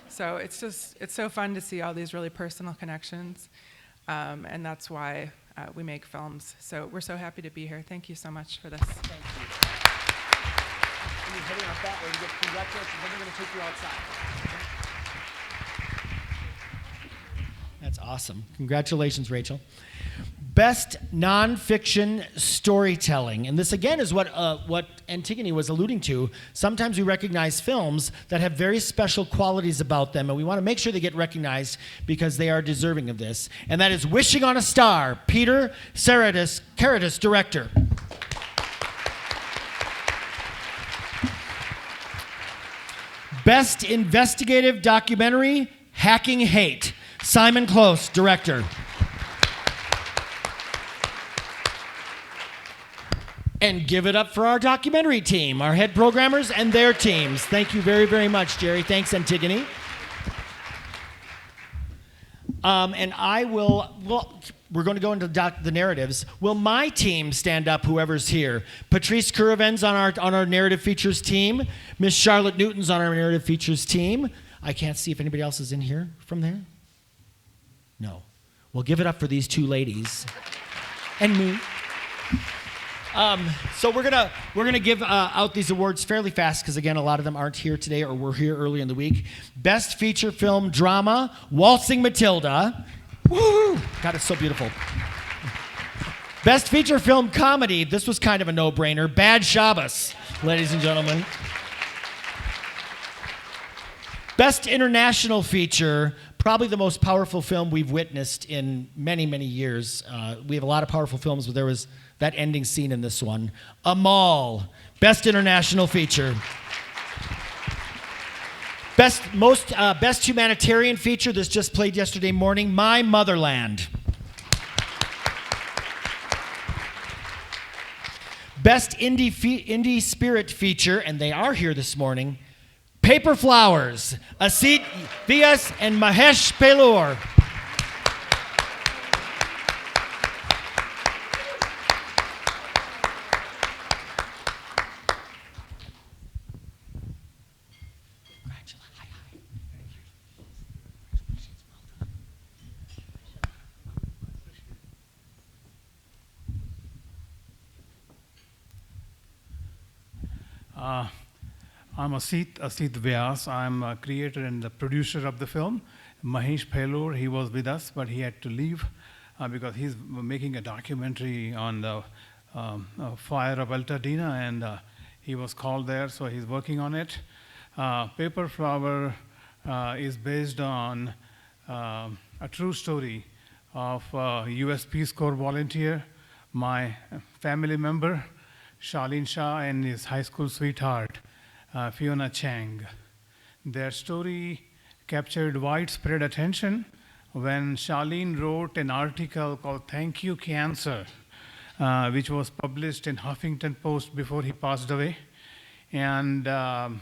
So it's so fun to see all these really personal connections. And that's why we make films. So we're so happy to be here. Thank you so much for this. Thank you. And you're heading out that way to get congratulations, then we're going to take you outside. That's awesome. Congratulations, Rachel. Best nonfiction storytelling. And this, again, is what Antigone was alluding to. Sometimes we recognize films that have very special qualities about them, and we want to make sure they get recognized because they are deserving of this. And that is Wishing on a Star, Peter Caritas, director. Best investigative documentary, Hacking Hate, Simon Close, director. And give it up for our documentary team, our head programmers and their teams. Thank you very, very much, Jerry. Thanks, Antigone. And I will, we're going to go into the narratives. Will my team stand up, whoever's here? Patrice Curaven's on our narrative features team. Miss Charlotte Newton's on our narrative features team. I can't see if anybody else is in here from there. No. Well, give it up for these two ladies. And me. So we're gonna give out these awards fairly fast because, again, a lot of them aren't here today or were here early in the week. Best feature film drama, Waltzing Matilda. Woo! God, it's so beautiful. Best feature film comedy. This was kind of a no-brainer. Bad Shabbos, ladies and gentlemen. Best international feature. Probably the most powerful film we've witnessed in many, many years. We have a lot of powerful films, but there was that ending scene in this one. Amal, best international feature. Best humanitarian feature. This just played yesterday morning. My Motherland. Best indie spirit feature, and they are here this morning. Paper Flowers, Asit Vias and Mahesh Pelur. I'm Asit Vyas. I'm a creator and the producer of the film. Mahesh Pelur, he was with us, but he had to leave because he's making a documentary on the fire of Altadena, and he was called there, so he's working on it. Paper Flower is based on a true story of a U.S. Peace Corps volunteer, my family member, Charlene Shah, and his high school sweetheart, Fiona Chang. Their story captured widespread attention when Charlene wrote an article called Thank You Cancer, which was published in Huffington Post before he passed away, and became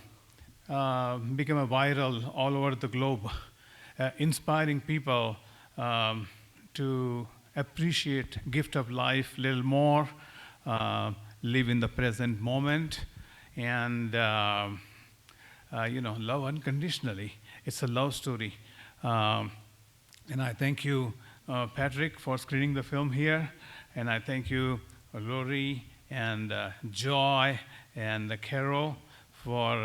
a viral all over the globe, inspiring people to appreciate gift of life a little more, live in the present moment, and love unconditionally. It's a love story. And I thank you, Patrick, for screening the film here, and I thank you, Lori and Joy and Carol for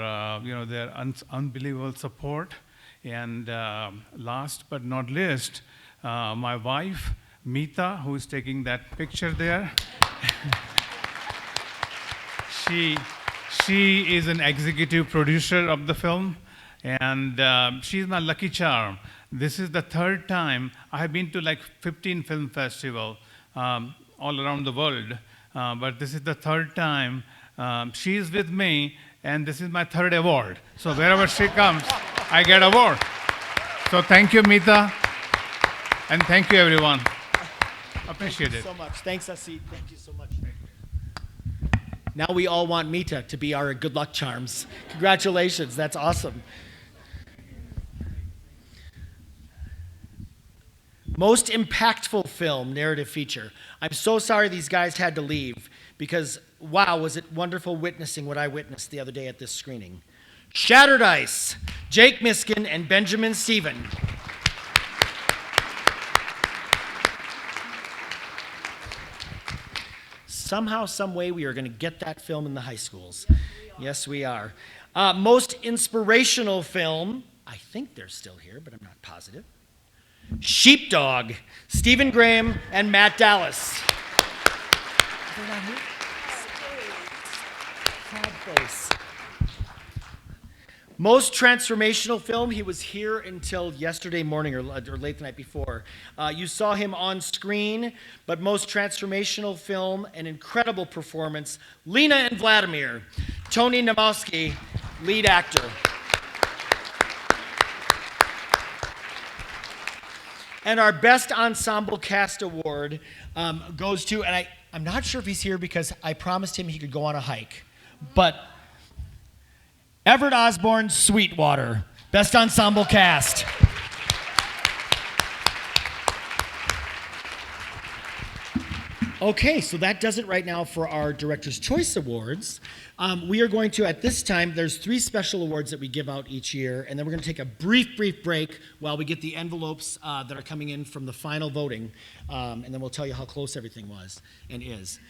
their unbelievable support. And last but not least, my wife, Meeta, who is taking that picture there. She is an executive producer of the film, and she's my lucky charm. This is the third time. I have been to like 15 film festivals all around the world, but this is the third time she is with me, and this is my third award. So wherever she comes, I get award. So thank you, Meeta, and thank you, everyone. Appreciate it. Thank you so much. Thanks, Asit. Thank you so much. Now we all want Meeta to be our good luck charms. Congratulations. That's awesome. Most impactful film, narrative feature. I'm so sorry these guys had to leave because, wow, was it wonderful witnessing what I witnessed the other day at this screening. Shattered Ice, Jake Miskin and Benjamin Steven. Somehow, some way, we are going to get that film in the high schools. Yes, we are. Most inspirational film, I think they're still here, but I'm not positive. Sheepdog, Stephen Graham and Matt Dallas. They're not here? Sad face. Most transformational film, he was here until yesterday morning or late the night before. You saw him on screen, but most transformational film, an incredible performance, Lena and Vladimir, Tony Namowski, lead actor. And our Best Ensemble Cast Award goes to, and I'm not sure if he's here because I promised him he could go on a hike, but Everett Osborne, Sweetwater, Best Ensemble Cast. Okay, so that does it right now for our Director's Choice Awards. We are going to, at this time, there's 3 special awards that we give out each year, and then we're going to take a brief break while we get the envelopes that are coming in from the final voting, and then we'll tell you how close everything was and is.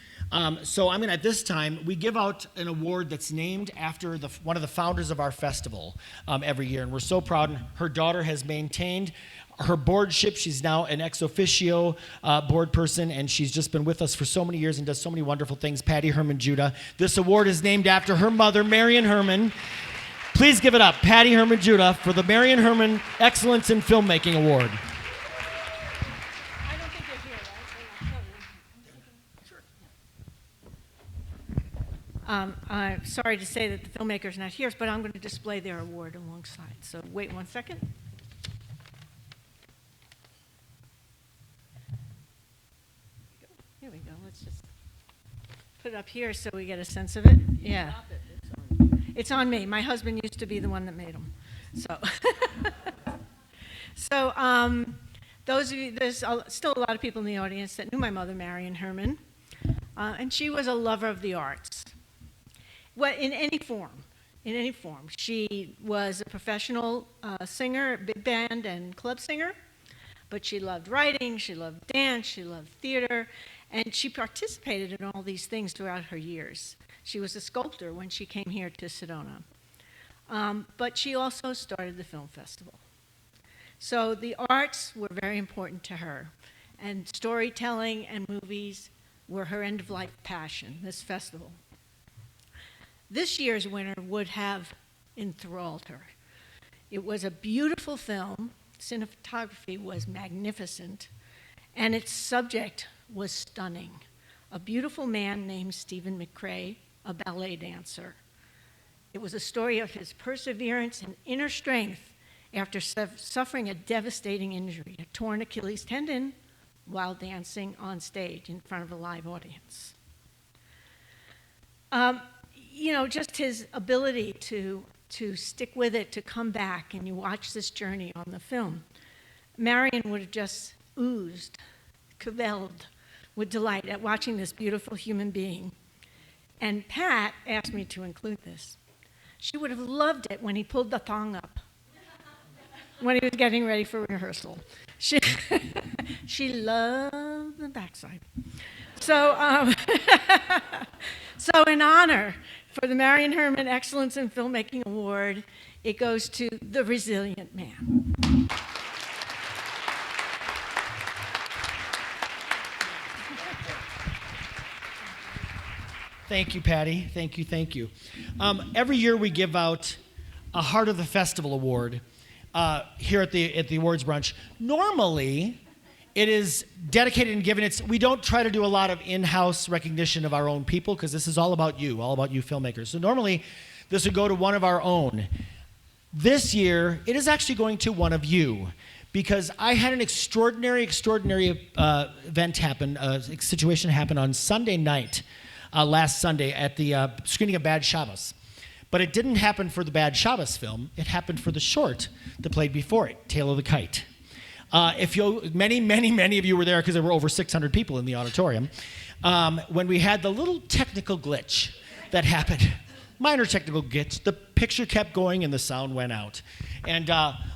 So I'm going to, at this time, we give out an award that's named after one of the founders of our festival every year, and we're so proud. Her daughter has maintained her boardship. She's now an ex officio board person, and she's just been with us for so many years and does so many wonderful things. Patty Herman Judah. This award is named after her mother, Marion Herman. Please give it up, Patty Herman Judah, for the Marion Herman Excellence in Filmmaking Award. I'm sorry to say that the filmmaker's not here, but I'm going to display their award alongside. So wait 1 second. Here we go. Let's just put it up here so we get a sense of it. Yeah. It's on me. My husband used to be the one that made them. So, those of you, there's still a lot of people in the audience that knew my mother, Marion Herman, and she was a lover of the arts. Well, in any form. She was a professional singer, big band and club singer, but she loved writing, she loved dance, she loved theater, and she participated in all these things throughout her years. She was a sculptor when she came here to Sedona. But she also started the film festival. So the arts were very important to her, and storytelling and movies were her end-of-life passion, this festival. This year's winner would have enthralled her. It was a beautiful film, cinematography was magnificent, and its subject was stunning. A beautiful man named Stephen McCrae, a ballet dancer. It was a story of his perseverance and inner strength after suffering a devastating injury, a torn Achilles tendon, while dancing on stage in front of a live audience. You know, just his ability to stick with it, to come back, and you watch this journey on the film. Marion would have just oozed, cavelled with delight at watching this beautiful human being. And Pat asked me to include this. She would have loved it when he pulled the thong up when he was getting ready for rehearsal. She loved the backside. So, so in honor for the Marion Herman Excellence in Filmmaking Award, it goes to The Resilient Man. Thank you, Patty. Thank you, thank you. Every year we give out a Heart of the Festival Award here at the awards brunch. Normally, it is dedicated and given. We don't try to do a lot of in-house recognition of our own people because this is all about you filmmakers. So normally, this would go to one of our own. This year, it is actually going to one of you because I had an extraordinary event happen, situation happen on Sunday night, last Sunday at the screening of Bad Shabbos. But it didn't happen for the Bad Shabbos film. It happened for the short that played before it, Tale of the Kite. Many of you were there because there were over 600 people in the auditorium. When we had the little technical glitch that happened, minor technical glitch, the picture kept going and the sound went out. And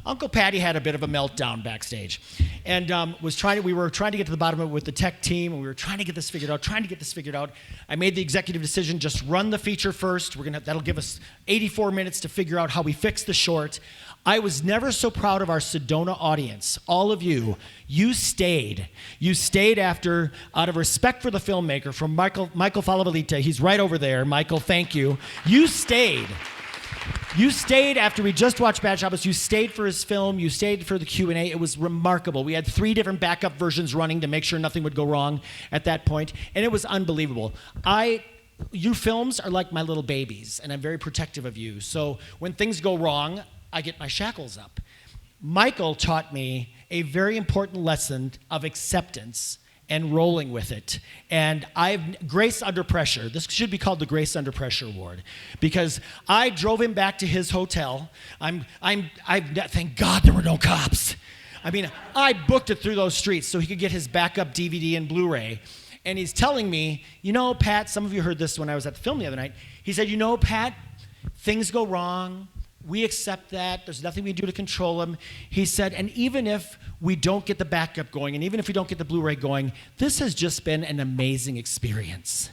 Uncle Patty had a bit of a meltdown backstage. And we were trying to get to the bottom of it with the tech team, and we were trying to get this figured out, I made the executive decision, just run the feature first. That'll give us 84 minutes to figure out how we fix the short. I was never so proud of our Sedona audience. All of you, you stayed. You stayed after, out of respect for the filmmaker, from Michael Falavalita. He's right over there. Michael, thank you. You stayed. You stayed after we just watched Bad Shabbos. You stayed for his film. You stayed for the Q&A. It was remarkable. We had 3 different backup versions running to make sure nothing would go wrong at that point, and it was unbelievable. You films are like my little babies, and I'm very protective of you. So when things go wrong, I get my shackles up. Michael taught me a very important lesson of acceptance and rolling with it. And grace under pressure. This should be called the Grace Under Pressure Award because I drove him back to his hotel. Thank God there were no cops. I mean, I booked it through those streets so he could get his backup DVD and Blu-ray. And he's telling me, you know, Pat, some of you heard this when I was at the film the other night. He said, you know, Pat, things go wrong. We accept that. There's nothing we can do to control them. He said, and even if we don't get the backup going, and even if we don't get the Blu-ray going, this has just been an amazing experience.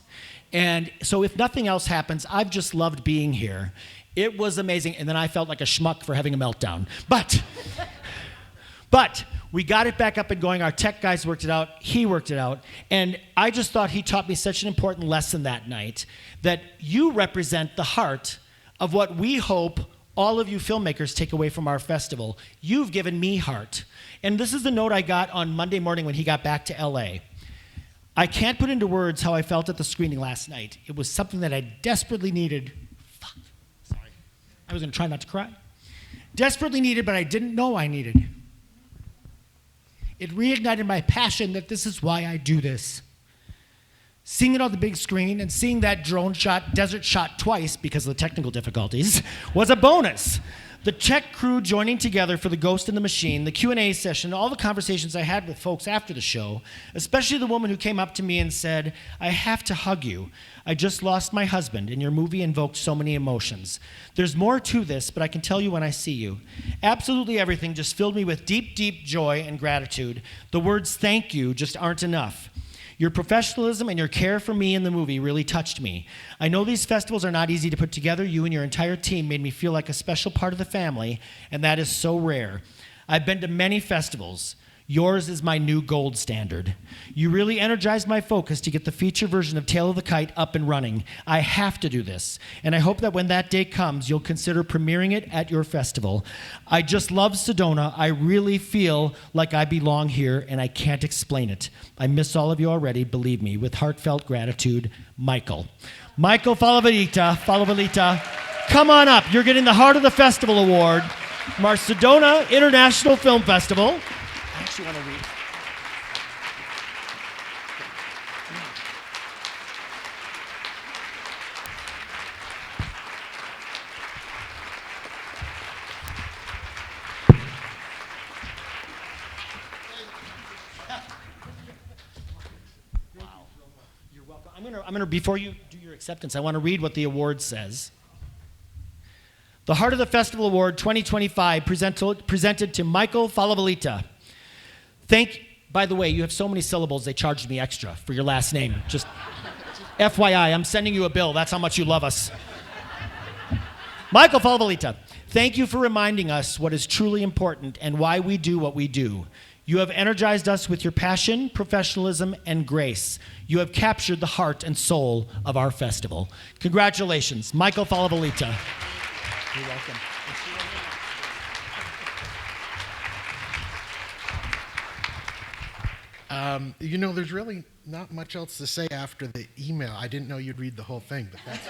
And so if nothing else happens, I've just loved being here. It was amazing. And then I felt like a schmuck for having a meltdown. But we got it back up and going. Our tech guys worked it out. He worked it out. And I just thought he taught me such an important lesson that night that you represent the heart of what we hope all of you filmmakers take away from our festival. You've given me heart. And this is the note I got on Monday morning when he got back to LA. I can't put into words how I felt at the screening last night. It was something that I desperately needed. Sorry. I was going to try not to cry. Desperately needed, but I didn't know I needed. It reignited my passion that this is why I do this. Seeing it on the big screen and seeing that drone shot, desert shot twice because of the technical difficulties, was a bonus. The tech crew joining together for The Ghost in the Machine, the Q&A session, all the conversations I had with folks after the show, especially the woman who came up to me and said, I have to hug you. I just lost my husband, and your movie invoked so many emotions. There's more to this, but I can tell you when I see you. Absolutely everything just filled me with deep, deep joy and gratitude. The words thank you just aren't enough. Your professionalism and your care for me in the movie really touched me. I know these festivals are not easy to put together. You and your entire team made me feel like a special part of the family, and that is so rare. I've been to many festivals. Yours is my new gold standard. You really energized my focus to get the feature version of Tale of the Kite up and running. I have to do this, and I hope that when that day comes, you'll consider premiering it at your festival. I just love Sedona. I really feel like I belong here, and I can't explain it. I miss all of you already, believe me. With heartfelt gratitude, Michael. Michael Falavalita, come on up. You're getting the Heart of the Festival Award from our Sedona International Film Festival. I actually want to read. Wow. You're welcome. I'm gonna before you do your acceptance, I want to read what the award says. The Heart of the Festival Award 2025 presented to Michael Falavalita. By the way, you have so many syllables, they charged me extra for your last name. Just FYI, I'm sending you a bill. That's how much you love us. Michael Falavalita, thank you for reminding us what is truly important and why we do what we do. You have energized us with your passion, professionalism, and grace. You have captured the heart and soul of our festival. Congratulations, Michael Falavalita. You're welcome. You know, there's really not much else to say after the email. I didn't know you'd read the whole thing, but that's...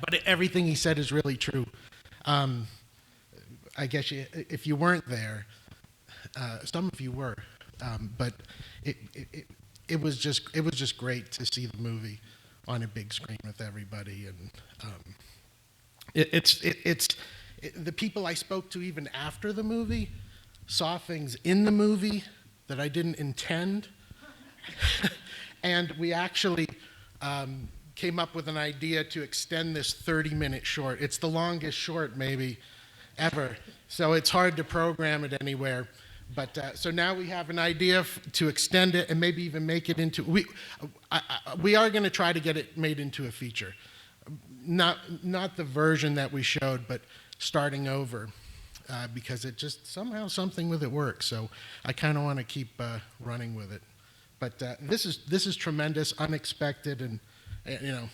But everything he said is really true. I guess if you weren't there, some of you were, but it was just great to see the movie on a big screen with everybody, and the people I spoke to even after the movie saw things in the movie that I didn't intend, and we actually came up with an idea to extend this 30-minute short. It's the longest short maybe ever, so it's hard to program it anywhere. But so now we have an idea to extend it and maybe even make it into. We are going to try to get it made into a feature, not the version that we showed, but starting over. Because it just somehow something with it works, so I kind of want to keep running with it. But this is tremendous, unexpected, and you know,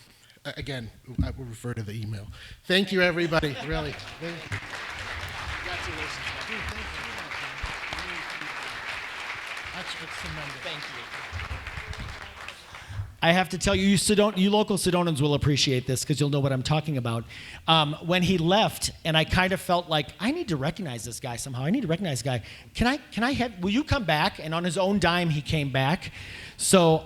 again, I will refer to the email. Thank you, everybody. Really. Thank you. Congratulations. That's tremendous. Thank you. I have to tell you, you local Sedonans will appreciate this because you'll know what I'm talking about. When he left, and I kind of felt like, I need to recognize this guy somehow. I need to recognize this guy. Will you come back? And on his own dime, he came back. So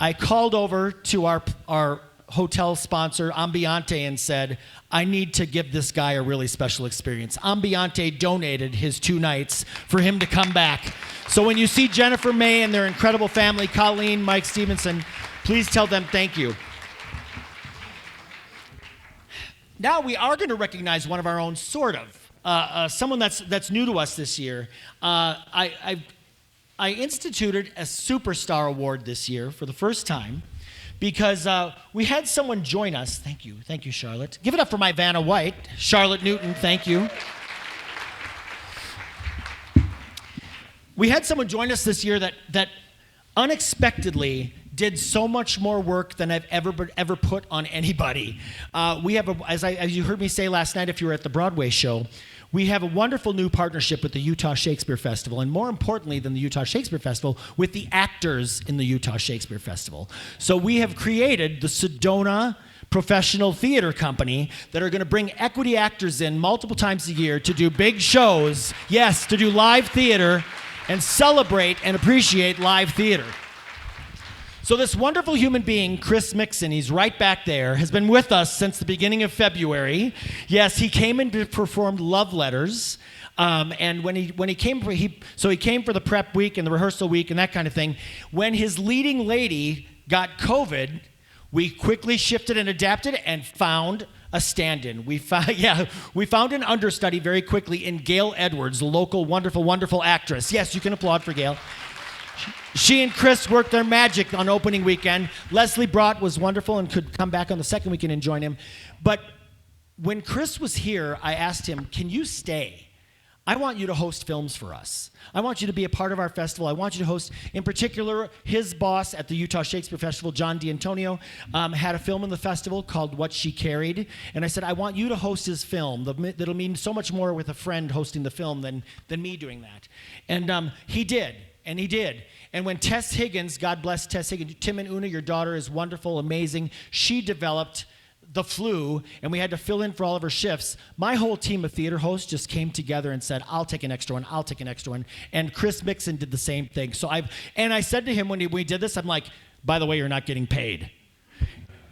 I called over to our hotel sponsor, Ambiente, and said, I need to give this guy a really special experience. Ambiente donated his 2 nights for him to come back. So when you see Jennifer May and their incredible family, Colleen, Mike Stevenson, please tell them thank you. Now we are going to recognize one of our own, sort of. Someone that's new to us this year. I instituted a Superstar Award this year for the first time because we had someone join us. Thank you, Charlotte. Give it up for my Vanna White, Charlotte Newton. Thank you. We had someone join us this year that unexpectedly did so much more work than I've ever put on anybody. We have, as you heard me say last night if you were at the Broadway show, we have a wonderful new partnership with the Utah Shakespeare Festival, and more importantly than the Utah Shakespeare Festival, with the actors in the Utah Shakespeare Festival. So we have created the Sedona Professional Theater Company that are going to bring equity actors in multiple times a year to do big shows, yes, to do live theater and celebrate and appreciate live theater. So this wonderful human being, Chris Mixon, he's right back there, has been with us since the beginning of February. Yes, he came and performed Love Letters. And when he came for the prep week and the rehearsal week and that kind of thing. When his leading lady got COVID, we quickly shifted and adapted and found a stand-in. We found an understudy very quickly in Gail Edwards, a local wonderful, wonderful actress. Yes, you can applaud for Gail. She and Chris worked their magic on opening weekend. Leslie Brott was wonderful and could come back on the second weekend and join him. But when Chris was here, I asked him, can you stay? I want you to host films for us. I want you to be a part of our festival. I want you to host, in particular, his boss at the Utah Shakespeare Festival, John D'Antonio, had a film in the festival called What She Carried. And I said, I want you to host his film. That'll mean so much more with a friend hosting the film than me doing that. And he did. And he did. And when Tess Higgins, God bless Tess Higgins, Tim and Una, your daughter is wonderful, amazing. She developed the flu, and we had to fill in for all of her shifts. My whole team of theater hosts just came together and said, I'll take an extra one, I'll take an extra one. And Chris Mixon did the same thing. So I said to him when we did this, I'm like, by the way, you're not getting paid.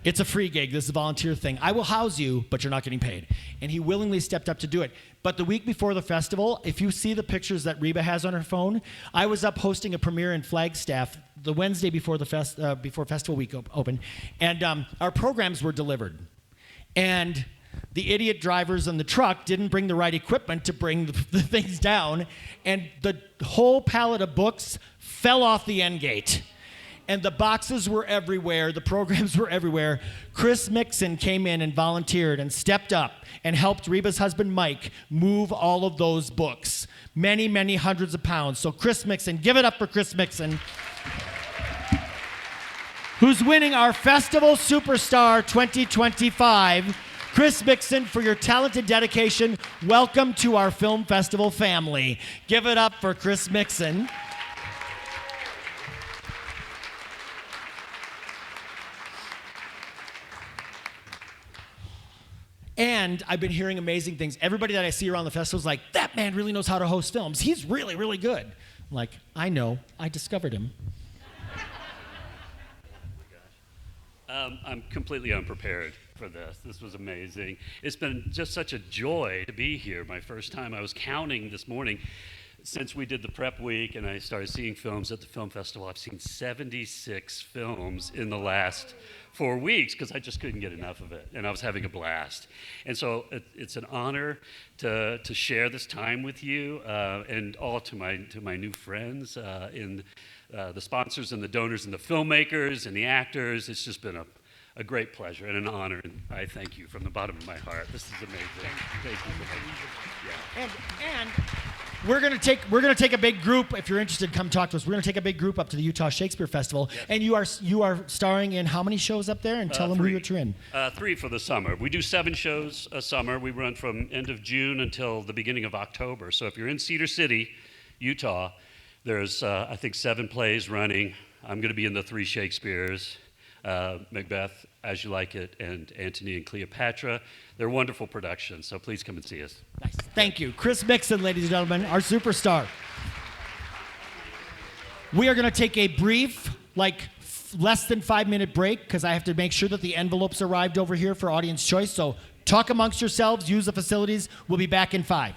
It's a free gig. This is a volunteer thing. I will house you, but you're not getting paid. And he willingly stepped up to do it. But the week before the festival, if you see the pictures that Reba has on her phone, I was up hosting a premiere in Flagstaff the Wednesday before before festival week opened, and our programs were delivered. And the idiot drivers in the truck didn't bring the right equipment to bring the things down, and the whole pallet of books fell off the end gate. And the boxes were everywhere. The programs were everywhere. Chris Mixon came in and volunteered and stepped up and helped Reba's husband, Mike, move all of those books. Many, many hundreds of pounds. So Chris Mixon, give it up for Chris Mixon, who's winning our Festival Superstar 2025. Chris Mixon, for your talented dedication, welcome to our film festival family. Give it up for Chris Mixon. And I've been hearing amazing things. Everybody that I see around the festival is like, that man really knows how to host films. He's really, really good. I'm like, I know. I discovered him. I'm completely unprepared for this. This was amazing. It's been just such a joy to be here. My first time, I was counting this morning. Since we did the prep week and I started seeing films at the film festival, I've seen 76 films in the last 4 weeks because I just couldn't get enough of it, and I was having a blast. And so it's an honor to share this time with you, and all to my new friends in the sponsors and the donors and the filmmakers and the actors. It's just been a great pleasure and an honor, and I thank you from the bottom of my heart. This is amazing. Thank you for having me. Yeah. And we're gonna take a big group. If you're interested, come talk to us. We're gonna take a big group up to the Utah Shakespeare Festival, yes. And you are starring in how many shows up there? And tell them who you're in. 3 for the summer. We do 7 shows a summer. We run from end of June until the beginning of October. So if you're in Cedar City, Utah, there's I think 7 plays running. I'm gonna be in the 3 Shakespeares. Macbeth, As You Like It, and Antony and Cleopatra. They're wonderful productions, so please come and see us. Nice. Thank you. Chris Mixon, ladies and gentlemen, our superstar. We are going to take a brief, less than 5-minute break because I have to make sure that the envelopes arrived over here for audience choice. So talk amongst yourselves, use the facilities. We'll be back in 5.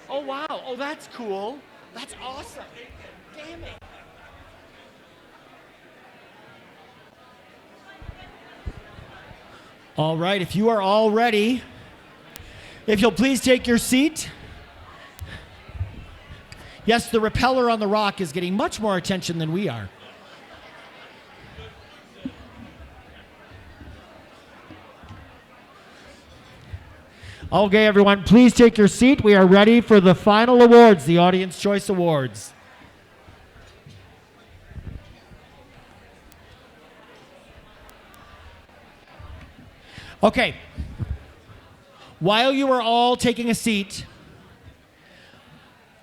Oh, wow. Oh, that's cool. That's awesome. Damn it. All right, if you are all ready, if you'll please take your seat. Yes, the repeller on the rock is getting much more attention than we are. Okay, everyone, please take your seat. We are ready for the final awards, the Audience Choice Awards. Okay. While you are all taking a seat,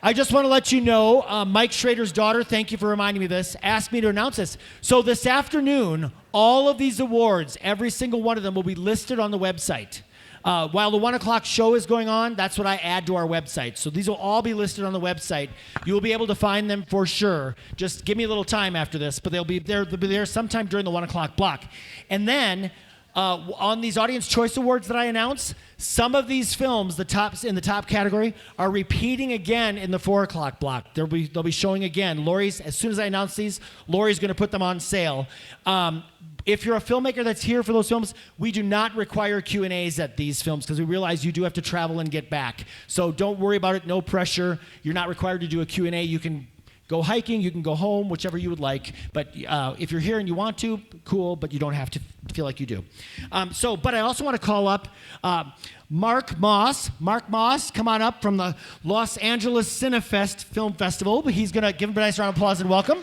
I just want to let you know, Mike Schrader's daughter, thank you for reminding me of this, asked me to announce this. So this afternoon, all of these awards, every single one of them will be listed on the website. While the 1 o'clock show is going on, that's what I add to our website. So these will all be listed on the website. You will be able to find them for sure. Just give me a little time after this, but they'll be there sometime during the 1 o'clock block. And then on these Audience Choice Awards that I announce, some of these films, in the top category, are repeating again in the 4 o'clock block. They'll be showing again. Lori's, as soon as I announce these, Lori's going to put them on sale. If you're a filmmaker that's here for those films, we do not require Q&As at these films because we realize you do have to travel and get back. So don't worry about it. No pressure. You're not required to do a Q&A. You can go hiking, you can go home, whichever you would like. But if you're here and you want to, cool, but you don't have to feel like you do. But I also want to call up Mark Moss. Mark Moss, come on up from the Los Angeles Cinefest Film Festival. He's going to give him a nice round of applause and welcome.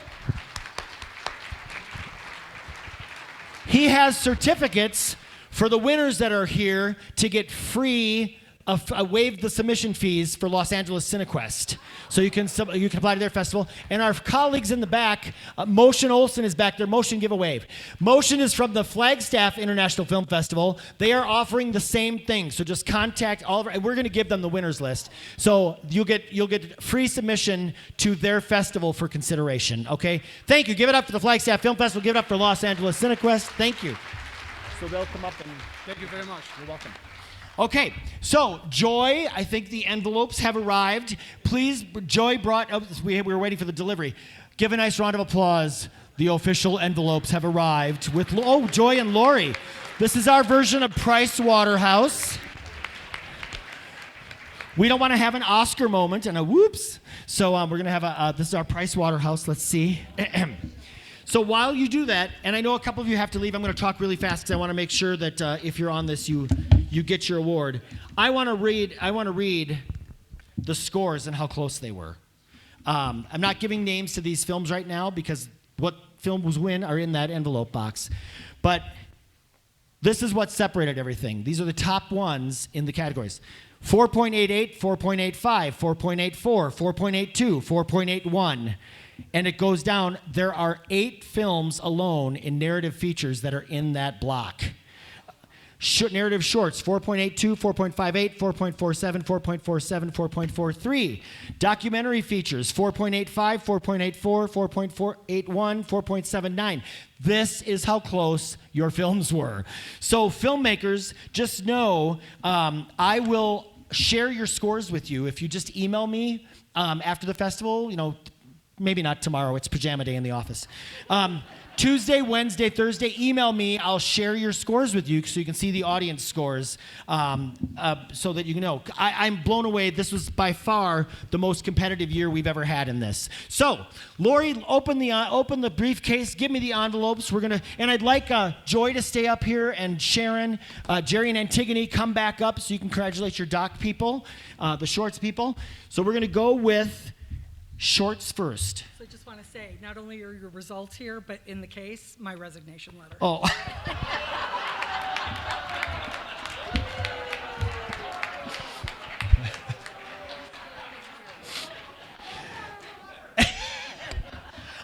He has certificates for the winners that are here to get free, waive the submission fees for Los Angeles CineQuest. So you can apply to their festival. And our colleagues in the back, Motion Olson is back there. Motion, give a wave. Motion is from the Flagstaff International Film Festival. They are offering the same thing. So just contact all of our, we're going to give them the winners list. So you'll get free submission to their festival for consideration. Okay? Thank you. Give it up for the Flagstaff Film Festival. Give it up for Los Angeles CineQuest. Thank you. So they'll come up and Thank you very much. You're welcome. Okay, so Joy, I think the envelopes have arrived. Please, Joy brought, we were waiting for the delivery. Give a nice round of applause. The official envelopes have arrived with, Joy and Lori. This is our version of Price Waterhouse. We don't want to have an Oscar moment and a whoops. So we're going to have this is our Price Waterhouse. Let's see. So while you do that, and I know a couple of you have to leave, I'm going to talk really fast because I want to make sure that if you're on this, you get your award. I want to read the scores and how close they were. I'm not giving names to these films right now because what films win are in that envelope box. But this is what separated everything. These are the top ones in the categories. 4.88, 4.85, 4.84, 4.82, 4.81. And it goes down. There are 8 films alone in narrative features that are in that block. Narrative shorts, 4.82, 4.58, 4.47, 4.47, 4.43. Documentary features, 4.85, 4.84, 4.481, 4.79. This is how close your films were. So filmmakers, just know I will share your scores with you if you just email me after the festival, maybe not tomorrow, it's pajama day in the office. Tuesday, Wednesday, Thursday, email me. I'll share your scores with you so you can see the audience scores so that you know. I'm blown away. This was by far the most competitive year we've ever had in this. So, Lori, open the briefcase. Give me the envelopes. And I'd like Joy to stay up here and Sharon, Jerry and Antigone, come back up so you can congratulate your doc people, the shorts people. So we're going to go with shorts first. So I just want to say, not only are your results here, but in the case, my resignation letter. Oh.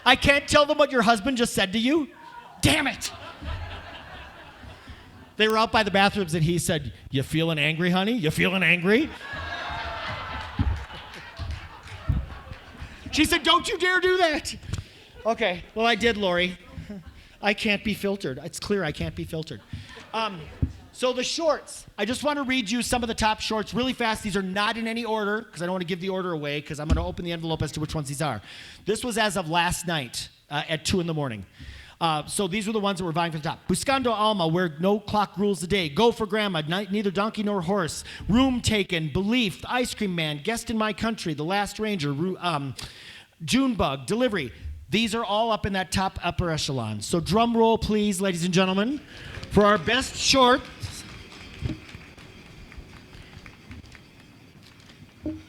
I can't tell them what your husband just said to you? Damn it. They were out by the bathrooms and he said, "You feeling angry, honey? You feeling angry?" She said, "Don't you dare do that." Okay, well, I did, Lori. I can't be filtered. It's clear I can't be filtered. So the shorts, I just want to read you some of the top shorts really fast. These are not in any order because I don't want to give the order away because I'm going to open the envelope as to which ones these are. This was as of last night at 2 in the morning. So these were the ones that were vying for the top. Buscando Alma, Where No Clock Rules the Day, Go for Grandma, Neither Donkey Nor Horse, Room Taken, Belief, The Ice Cream Man, Guest in My Country, The Last Ranger, Junebug, Delivery. These are all up in that top upper echelon. So drum roll, please, ladies and gentlemen, for our best short.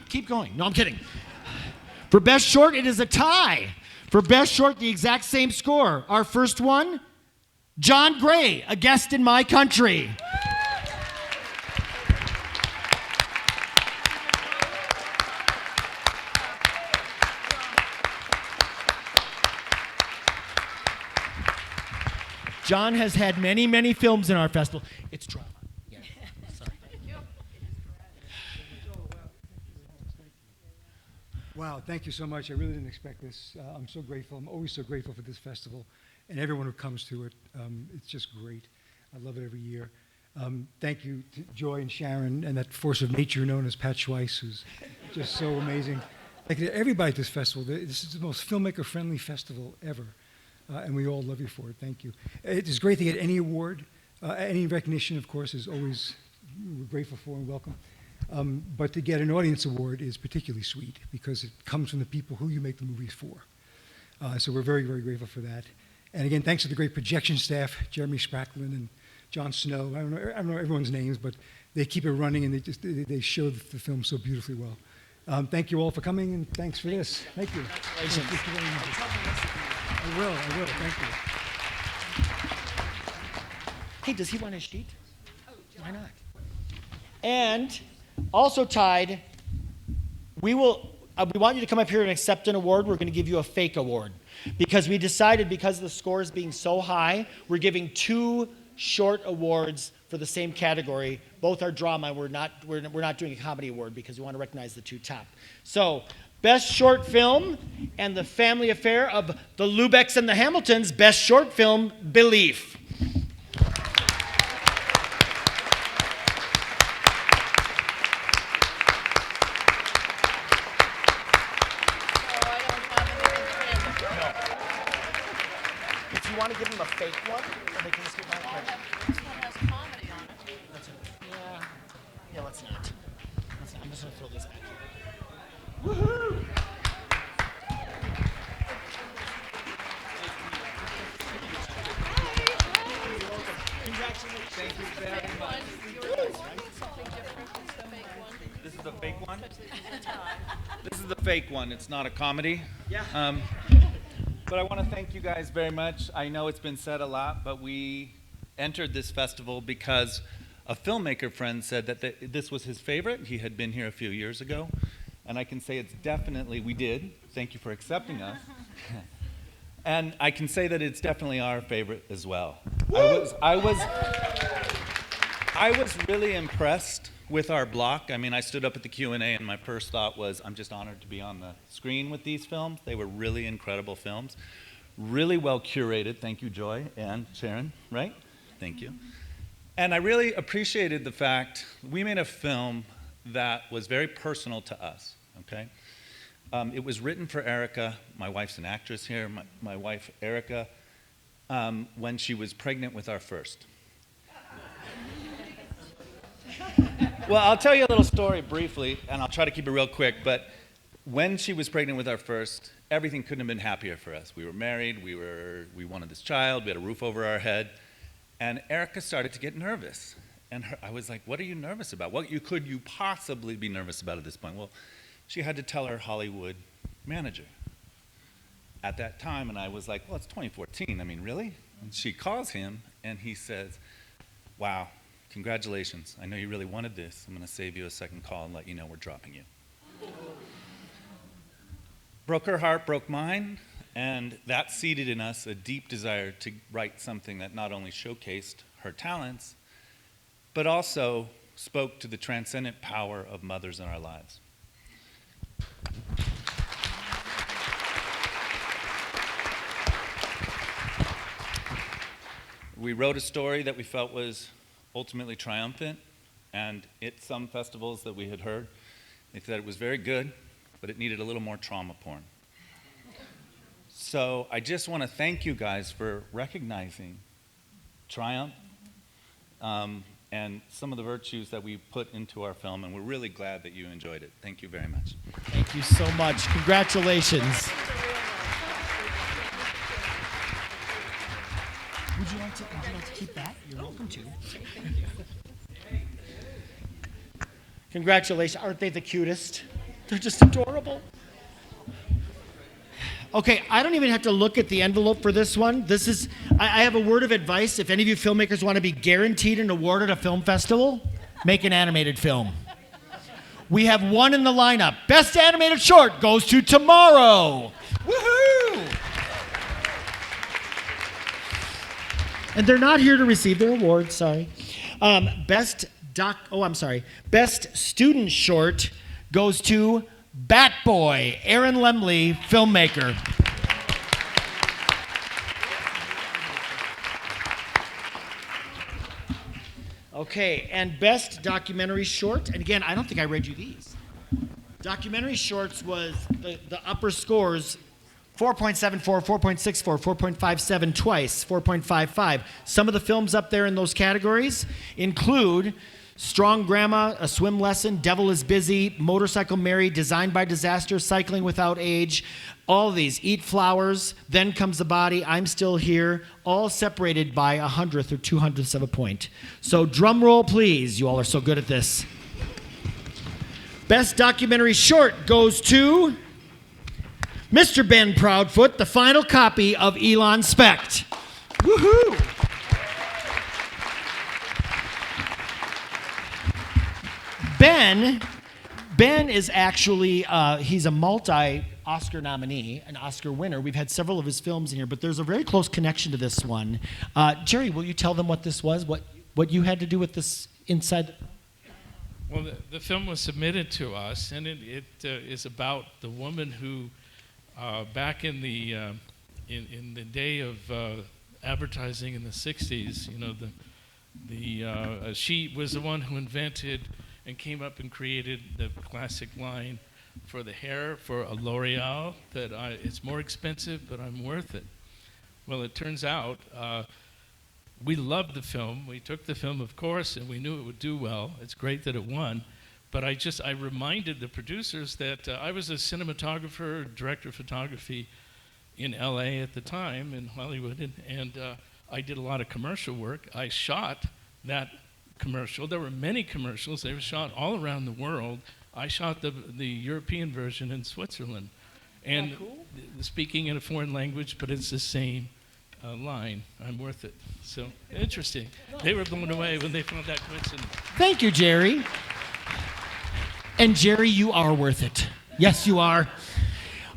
Keep going. No, I'm kidding. For best short, it is a tie. For best short, the exact same score. Our first one, John Gray, A Guest in My Country. John has had many, many films in our festival. It's drama. Yeah. Sorry. Wow, thank you so much. I really didn't expect this. I'm so grateful. I'm always so grateful for this festival and everyone who comes to it. It's just great. I love it every year. Thank you to Joy and Sharon and that force of nature known as Pat Schweiss, who's just so amazing. Thank you to everybody at this festival. This is the most filmmaker-friendly festival ever, and we all love you for it. Thank you. It is great to get any award. Any recognition, of course, is always we're grateful for and welcome. But to get an audience award is particularly sweet because it comes from the people who you make the movies for. So we're very, very grateful for that. And again, thanks to the great projection staff, Jeremy Spracklin and John Snow. I don't know everyone's names, but they keep it running and they show the film so beautifully well. Thank you all for coming and thanks for this. Thank you. Thank you very much. I will. Thank you. Hey, does he want a sheet? Why not? And also tied, we want you to come up here and accept an award. We're going to give you a fake award because we decided because of the scores being so high, we're giving 2 short awards for the same category. Both are drama. We're not doing a comedy award because we want to recognize the 2 top. So, best short film and the family affair of the Lubecks and the Hamiltons, best short film, Belief. If you want to give them a fake one, or they can just get my credit. This one has comedy on it. Yeah, let's not. I'm just going to throw this back here. Woohoo! Congratulations. Thank you very much. This is the fake one? This is the fake one. It's not a comedy. Yeah. But I want to thank you guys very much. I know it's been said a lot, but we entered this festival because a filmmaker friend said that this was his favorite. He had been here a few years ago. And I can say it's definitely, we did. Thank you for accepting us. And I can say that it's definitely our favorite as well. I was really impressed with our block. I mean, I stood up at the Q&A and my first thought was, I'm just honored to be on the screen with these films. They were really incredible films. Really well curated. Thank you, Joy and Sharon, right? Thank you. And I really appreciated the fact we made a film that was very personal to us, okay? It was written for Erica. My wife's an actress here. My wife, Erica, when she was pregnant with our first. Well, I'll tell you a little story briefly, and I'll try to keep it real quick, but when she was pregnant with our first, everything couldn't have been happier for us. We were married, we wanted this child, we had a roof over our head, and Erica started to get nervous. And I was like, what are you nervous about? What could you possibly be nervous about at this point? Well, she had to tell her Hollywood manager at that time, and I was like, well, it's 2014, I mean, really? And she calls him, and he says, wow, congratulations. I know you really wanted this. I'm going to save you a second call and let you know we're dropping you. Broke her heart, broke mine, and that seeded in us a deep desire to write something that not only showcased her talents, but also spoke to the transcendent power of mothers in our lives. We wrote a story that we felt was ultimately triumphant. And at some festivals that we had heard, they said it was very good, but it needed a little more trauma porn. So I just want to thank you guys for recognizing triumph and some of the virtues that we put into our film, and we're really glad that you enjoyed it. Thank you very much. Thank you so much. Congratulations. Would you like to keep that? You're welcome to. Congratulations. Aren't they the cutest? They're just adorable. Okay, I don't even have to look at the envelope for this one. This is, I have a word of advice. If any of you filmmakers want to be guaranteed an award at a film festival, make an animated film. We have one in the lineup. Best animated short goes to Tomorrow. Woohoo! And they're not here to receive their award, sorry. Best student short goes to Bat Boy, Aaron Lemley, filmmaker. Okay, and best documentary short, and again, I don't think I read you these. Documentary shorts was the upper scores, 4.74, 4.64, 4.57 twice, 4.55. Some of the films up there in those categories include Strong Grandma, A Swim Lesson, Devil is Busy, Motorcycle Mary, Designed by Disaster, Cycling Without Age, all of these, Eat Flowers, Then Comes the Body, I'm Still Here, all separated by 100th or 200ths of a point. So drum roll, please. You all are so good at this. Best documentary short goes to Mr. Ben Proudfoot, the final copy of Elon Specht. Woohoo! Ben is actually, he's a multi-Oscar nominee, an Oscar winner. We've had several of his films in here, but there's a very close connection to this one. Jerry, will you tell them what this was, what you had to do with this inside? Well, the film was submitted to us, and it is about the woman who, back in the day of advertising in the 60s, you know, she was the one who invented and came up and created the classic line for the hair for a L'Oreal that it's more expensive, but I'm worth it. Well, it turns out we loved the film. We took the film, of course, and we knew it would do well. It's great that it won. But I reminded the producers that I was a cinematographer, director of photography in LA at the time, in Hollywood, and I did a lot of commercial work. I shot that commercial. There were many commercials. They were shot all around the world. I shot the European version in Switzerland. And speaking in a foreign language, but it's the same line. I'm worth it. So interesting. They were blown away when they found that coincidence. Thank you, Jerry. And Jerry, you are worth it. Yes, you are.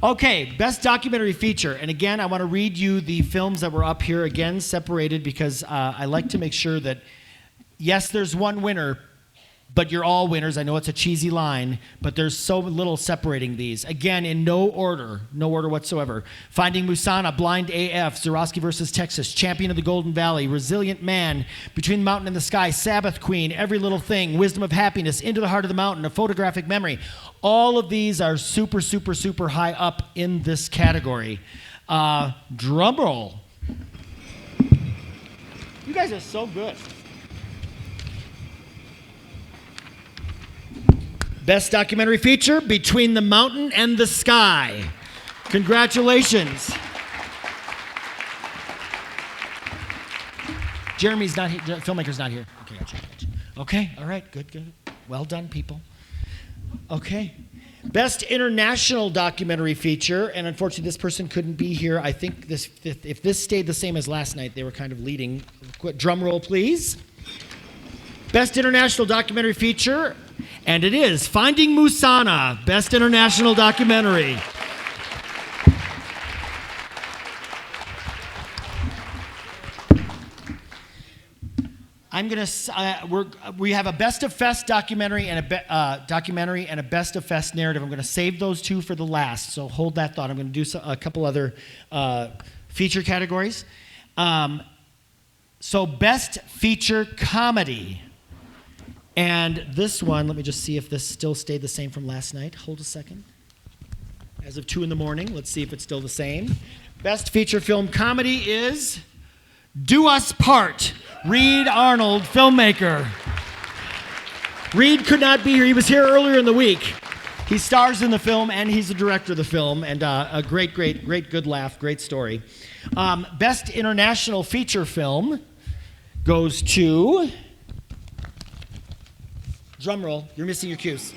Okay, best documentary feature. And again, I want to read you the films that were up here, again, separated, because I like to make sure that, yes, there's one winner, but you're all winners. I know it's a cheesy line, but there's so little separating these. Again, in no order whatsoever. Finding Musana, Blind AF, Zorowski versus Texas, Champion of the Golden Valley, Resilient Man, Between the Mountain and the Sky, Sabbath Queen, Every Little Thing, Wisdom of Happiness, Into the Heart of the Mountain, A Photographic Memory. All of these are super, super, super high up in this category. Drum roll. You guys are so good. Best documentary feature, Between the Mountain and the Sky. Congratulations. Jeremy's not here, filmmaker's not here. Okay, gotcha. Okay, all right, good. Well done, people. Okay. Best international documentary feature, and unfortunately this person couldn't be here. I think if this stayed the same as last night, they were kind of leading. Drum roll, please. Best international documentary feature, and it is Finding Musana, Best International Documentary. I'm gonna. We have a Best of Fest documentary and a Best of Fest narrative. I'm gonna save those two for the last. So hold that thought. I'm gonna do a couple other feature categories. So Best Feature Comedy. And this one, let me just see if this still stayed the same from last night. Hold a second. As of 2 in the morning, let's see if it's still the same. Best Feature Film Comedy is Do Us Part. Reed Arnold, filmmaker. Reed could not be here. He was here earlier in the week. He stars in the film, and he's the director of the film, and a great, good laugh, great story. Best International Feature Film goes to, drum roll, you're missing your cues.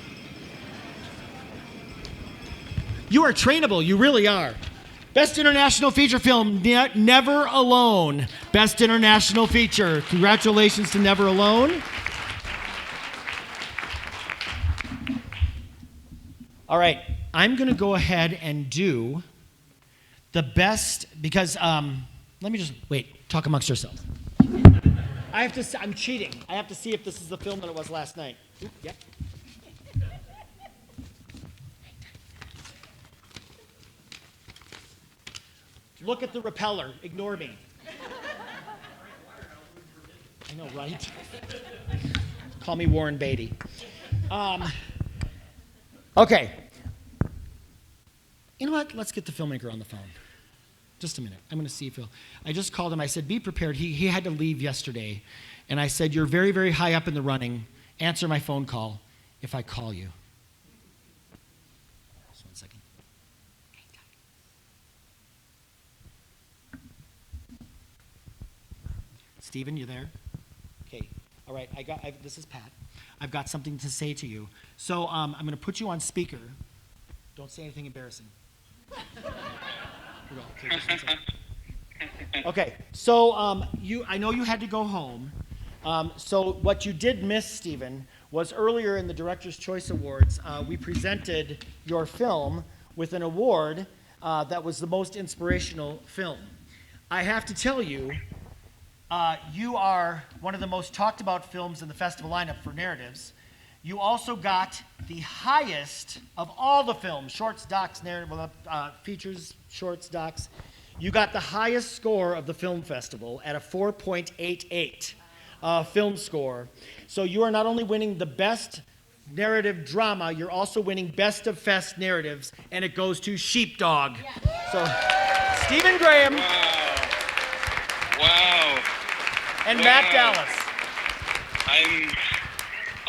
You are trainable, you really are. Best International Feature Film, Never Alone. Best International Feature. Congratulations to Never Alone. All right, I'm going to go ahead and do the best, because, let me just, wait, talk amongst yourselves. I have to, I'm cheating. I have to see if this is the film that it was last night. Oop, yep. Look at the repeller. Ignore me. I know, right? Call me Warren Beatty. Okay. You know what? Let's get the filmmaker on the phone. Just a minute. I'm going to see if he'll. I just called him. I said, be prepared. He had to leave yesterday. And I said, you're very, very high up in the running. Answer my phone call if I call you. Just 1 second. Stephen, you there? Okay. All right. This is Pat. I've got something to say to you. So I'm going to put you on speaker. Don't say anything embarrassing. Okay. So I know you had to go home. So what you did miss, Stephen, was earlier in the Director's Choice Awards, we presented your film with an award that was the most inspirational film. I have to tell you, you are one of the most talked about films in the festival lineup for narratives. You also got the highest of all the films, shorts, docs, narrative, features, shorts, docs. You got the highest score of the film festival at a 4.88 film score. So you are not only winning the best narrative drama, you're also winning best of fest narratives, and it goes to Sheepdog. Yeah. So Stephen Graham. Wow. And Matt Dallas.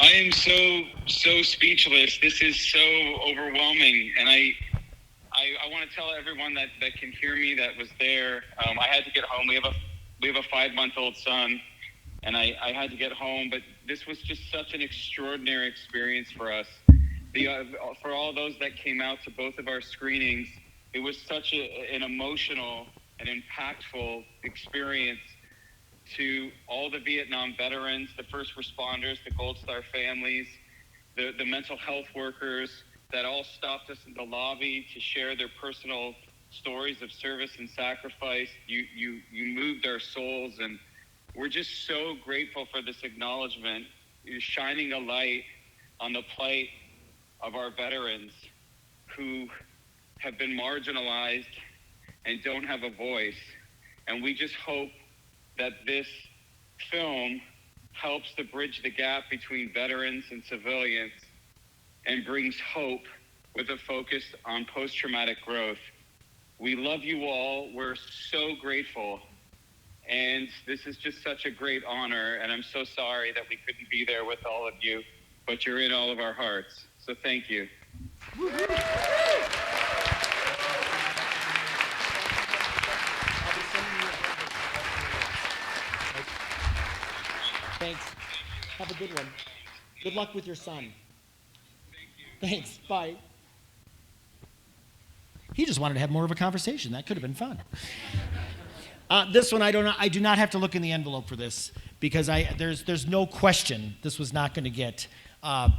I am so speechless. This is so overwhelming, and I want to tell everyone that can hear me that was there. I had to get home. We have a 5-month-old son, and I had to get home. But this was just such an extraordinary experience for us. For all those that came out to both of our screenings, it was such an emotional and impactful experience. To all the Vietnam veterans, the first responders, the Gold Star families, the mental health workers that all stopped us in the lobby to share their personal stories of service and sacrifice. You moved our souls, and we're just so grateful for this acknowledgement. You're shining a light on the plight of our veterans who have been marginalized and don't have a voice. And we just hope that this film helps to bridge the gap between veterans and civilians and brings hope with a focus on post-traumatic growth. We love you all. We're so grateful. And this is just such a great honor. And I'm so sorry that we couldn't be there with all of you, but you're in all of our hearts. So thank you. Thanks. Have a good one. Good luck with your son. Thank you. Thanks. Bye. He just wanted to have more of a conversation. That could have been fun. This one, I do not have to look in the envelope for this because there's no question this was not going to get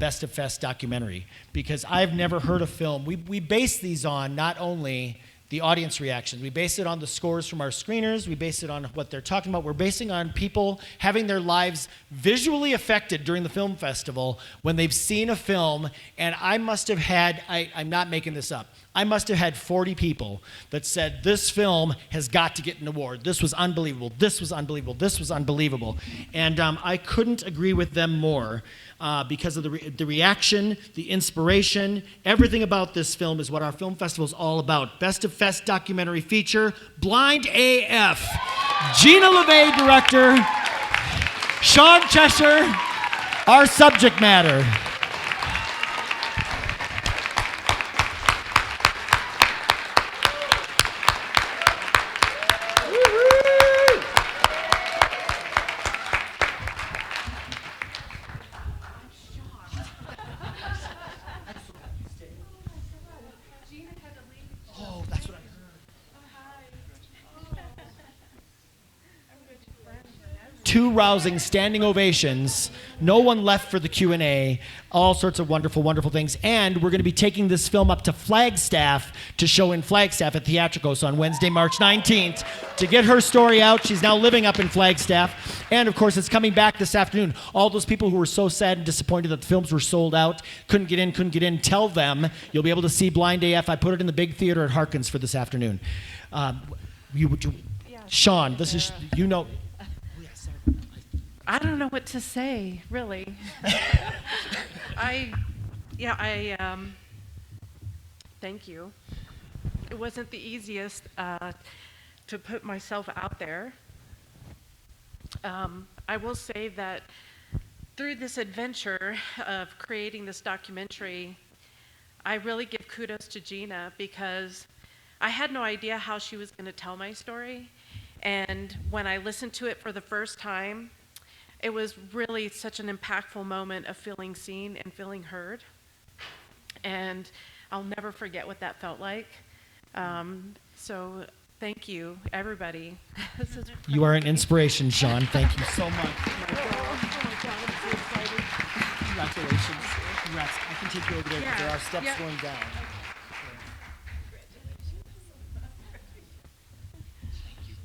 Best of Fest documentary because I've never heard a film. We base these on not only the audience reaction. We base it on the scores from our screeners. We base it on what they're talking about. We're basing on people having their lives visually affected during the film festival when they've seen a film. And I must have had, I'm not making this up, I must have had 40 people that said, this film has got to get an award. This was unbelievable. This was unbelievable. This was unbelievable. And I couldn't agree with them more. Because of the reaction, the inspiration, everything about this film is what our film festival is all about. Best of Fest documentary feature, Blind AF. Gina LeVay, director. Sean Cheshire, our subject matter. Two rousing standing ovations, no one left for the Q&A, all sorts of wonderful, wonderful things. And we're going to be taking this film up to Flagstaff to show in Flagstaff at Theatricos on Wednesday, March 19th to get her story out. She's now living up in Flagstaff. And of course, it's coming back this afternoon. All those people who were so sad and disappointed that the films were sold out, couldn't get in, tell them you'll be able to see Blind AF. I put it in the big theater at Harkins for this afternoon. Sean, this is, you know. I don't know what to say, really. Thank you. It wasn't the easiest to put myself out there. I will say that through this adventure of creating this documentary, I really give kudos to Gina because I had no idea how she was going to tell my story. And when I listened to it for the first time, it was really such an impactful moment of feeling seen and feeling heard. And I'll never forget what that felt like. So thank you, everybody. You are an inspiration, Sean. Thank you so much. Congratulations. Congrats. I can take you over there, but there are steps going down.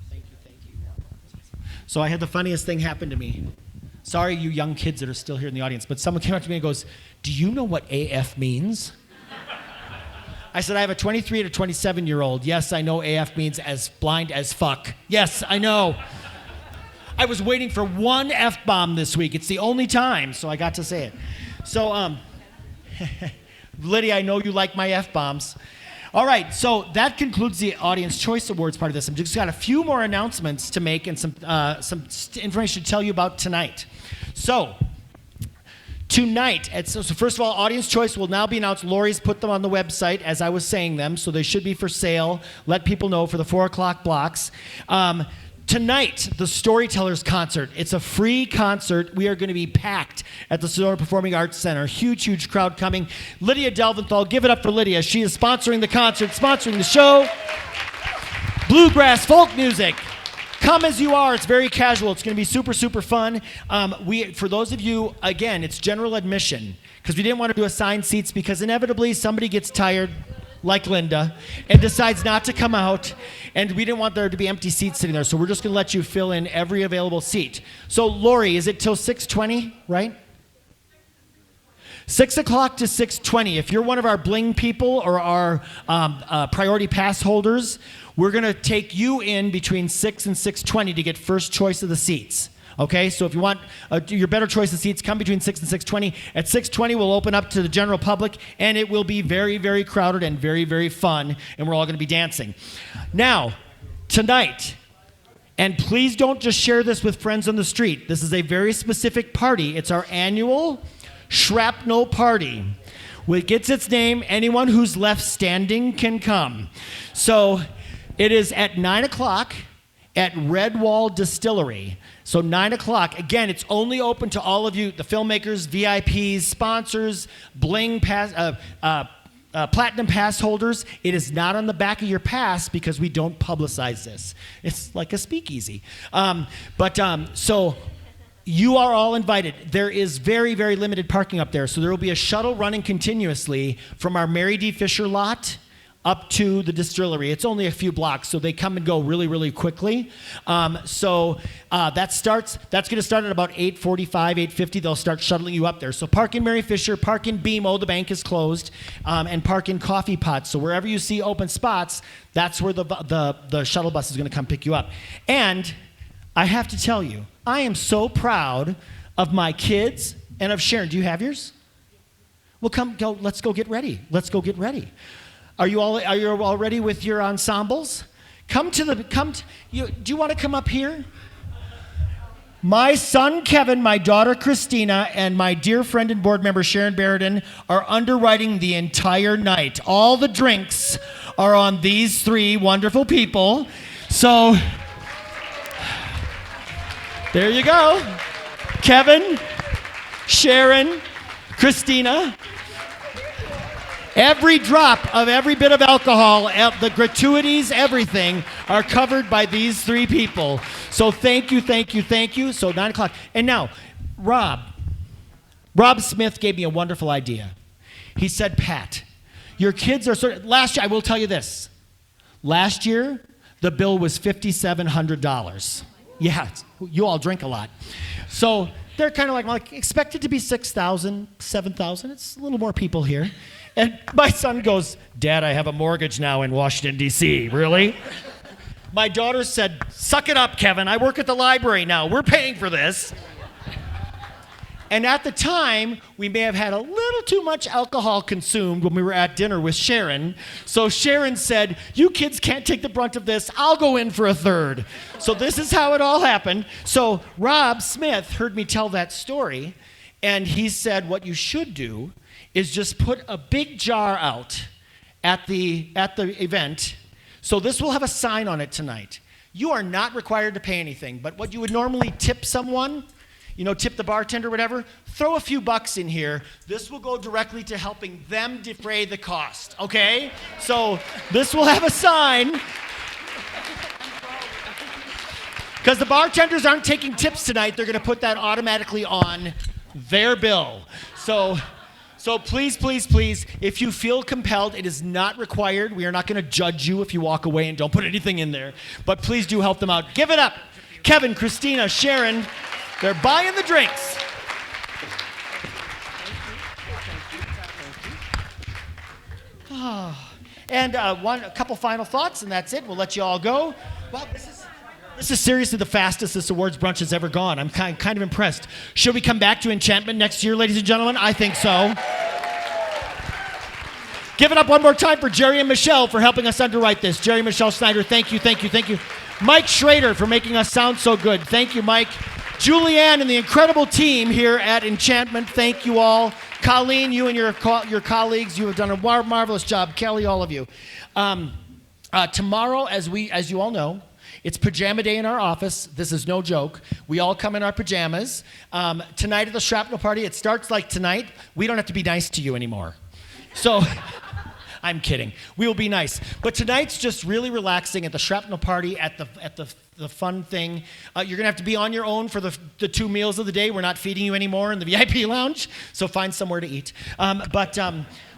Thank you. So I had the funniest thing happen to me. Sorry, you young kids that are still here in the audience, but someone came up to me and goes, do you know what AF means? I said, I have a 23 and a 27-year-old. Yes, I know AF means as blind as fuck. Yes, I know. I was waiting for one F-bomb this week. It's the only time, so I got to say it. So, Lydia, I know you like my F-bombs. All right, so that concludes the Audience Choice Awards part of this. I've just got a few more announcements to make and some information to tell you about tonight. So, tonight, so first of all, Audience Choice will now be announced. Lori's put them on the website as I was saying them, so they should be for sale. Let people know for the 4 o'clock blocks. Tonight, the Storytellers Concert. It's a free concert. We are going to be packed at the Sedona Performing Arts Center. Huge, huge crowd coming. Lydia Delventhal, give it up for Lydia. She is sponsoring the concert, sponsoring the show. Bluegrass folk music. Come as you are. It's very casual. It's going to be super, super fun. For those of you, again, it's general admission because we didn't want to do assigned seats because inevitably somebody gets tired, like Linda, and decides not to come out, and we didn't want there to be empty seats sitting there, so we're just going to let you fill in every available seat. So, Lori, is it till 6:20, right? 6 o'clock to 6:20. If you're one of our bling people or our priority pass holders, we're going to take you in between 6 and 6:20 to get first choice of the seats. Okay, so if you want your better choice of seats, come between 6 and 6:20. At 6:20, we'll open up to the general public, and it will be very, very crowded and very, very fun, and we're all going to be dancing. Now, tonight, and please don't just share this with friends on the street. This is a very specific party. It's our annual Shrapnel Party. It gets its name. Anyone who's left standing can come. So it is at 9 o'clock at Redwall Distillery. So 9 o'clock, again, it's only open to all of you, the filmmakers, VIPs, sponsors, Bling Pass, Platinum Pass holders. It is not on the back of your pass because we don't publicize this. It's like a speakeasy. So you are all invited. There is very, very limited parking up there. So there will be a shuttle running continuously from our Mary D. Fisher lot up to the distillery. It's only a few blocks, so they come and go really, really quickly. That's going to start at about 8:45, 8:50. They'll start shuttling you up there. So park in Mary Fisher, park in BMO, the bank is closed, and park in Coffee Pot. So wherever you see open spots, that's where the shuttle bus is going to come pick you up. And I have to tell you, I am so proud of my kids and of Sharon. Do you have yours? Well, let's go get ready. Let's go get ready. Are you all ready with your ensembles? Do you want to come up here? My son Kevin, my daughter Christina, and my dear friend and board member Sharon Barradin are underwriting the entire night. All the drinks are on these three wonderful people. So there you go. Kevin, Sharon, Christina. Every drop of every bit of alcohol, the gratuities, everything are covered by these three people. So thank you, thank you, thank you. So 9 o'clock. And now, Rob Smith gave me a wonderful idea. He said, Pat, your kids are last year, I will tell you this. Last year, the bill was $5,700. Yeah, you all drink a lot. So they're kind of like expect it to be 6,000, 7,000. It's a little more people here. And my son goes, Dad, I have a mortgage now in Washington, D.C. Really? My daughter said, suck it up, Kevin. I work at the library now. We're paying for this. And at the time, we may have had a little too much alcohol consumed when we were at dinner with Sharon. So Sharon said, you kids can't take the brunt of this. I'll go in for a third. So this is how it all happened. So Rob Smith heard me tell that story, and he said, what you should do is just put a big jar out at the event. So this will have a sign on it tonight. You are not required to pay anything, but what you would normally tip someone, tip the bartender, whatever, throw a few bucks in here. This will go directly to helping them defray the cost, okay? So this will have a sign. Because the bartenders aren't taking tips tonight, they're gonna put that automatically on their bill. So please, please, please, if you feel compelled, it is not required. We are not going to judge you if you walk away and don't put anything in there. But please do help them out. Give it up. Kevin, Christina, Sharon, they're buying the drinks. And a couple final thoughts, and that's it. We'll let you all go. Wow, this is seriously the fastest this awards brunch has ever gone. I'm kind of impressed. Should we come back to Enchantment next year, ladies and gentlemen? I think so. Give it up one more time for Jerry and Michelle for helping us underwrite this. Jerry and Michelle Snyder, thank you, thank you, thank you. Mike Schrader for making us sound so good. Thank you, Mike. Julianne and the incredible team here at Enchantment, thank you all. Colleen, you and your colleagues, you have done a marvelous job. Kelly, all of you. Tomorrow, as you all know, it's pajama day in our office. This is no joke. We all come in our pajamas. Tonight at the shrapnel party, it starts like tonight. We don't have to be nice to you anymore. So, I'm kidding. We will be nice. But tonight's just really relaxing at the shrapnel party, at the fun thing. You're going to have to be on your own for the 2 meals of the day. We're not feeding you anymore in the VIP lounge, so find somewhere to eat.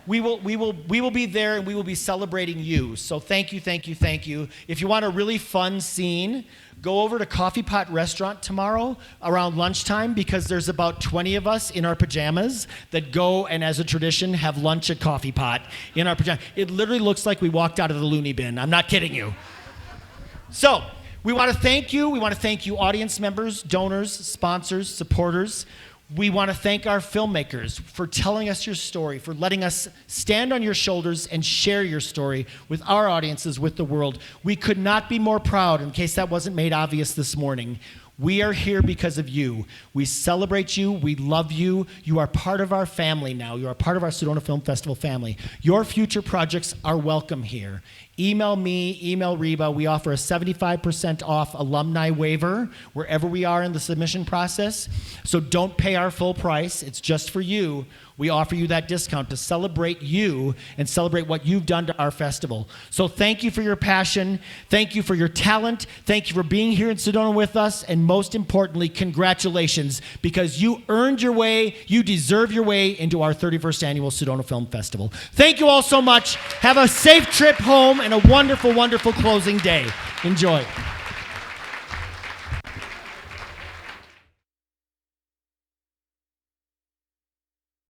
We will be there, and we will be celebrating you. So thank you, thank you, thank you. If you want a really fun scene, go over to Coffee Pot Restaurant tomorrow around lunchtime, because there's about 20 of us in our pajamas that go and, as a tradition, have lunch at Coffee Pot in our pajamas. It literally looks like we walked out of the loony bin. I'm not kidding you. So we want to thank you. We want to thank you, audience members, donors, sponsors, supporters. We want to thank our filmmakers for telling us your story, for letting us stand on your shoulders and share your story with our audiences, with the world. We could not be more proud, in case that wasn't made obvious this morning. We are here because of you. We celebrate you. We love you. You are part of our family now. You are part of our Sedona Film Festival family. Your future projects are welcome here. Email me, email Reba. We offer a 75% off alumni waiver wherever we are in the submission process. So don't pay our full price. It's just for you. we offer you that discount to celebrate you and celebrate what you've done to our festival. So thank you for your passion. Thank you for your talent. Thank you for being here in Sedona with us. And most importantly, congratulations, because you earned your way, you deserve your way into our 31st annual Sedona Film Festival. Thank you all so much. Have a safe trip home and a wonderful, wonderful closing day. Enjoy.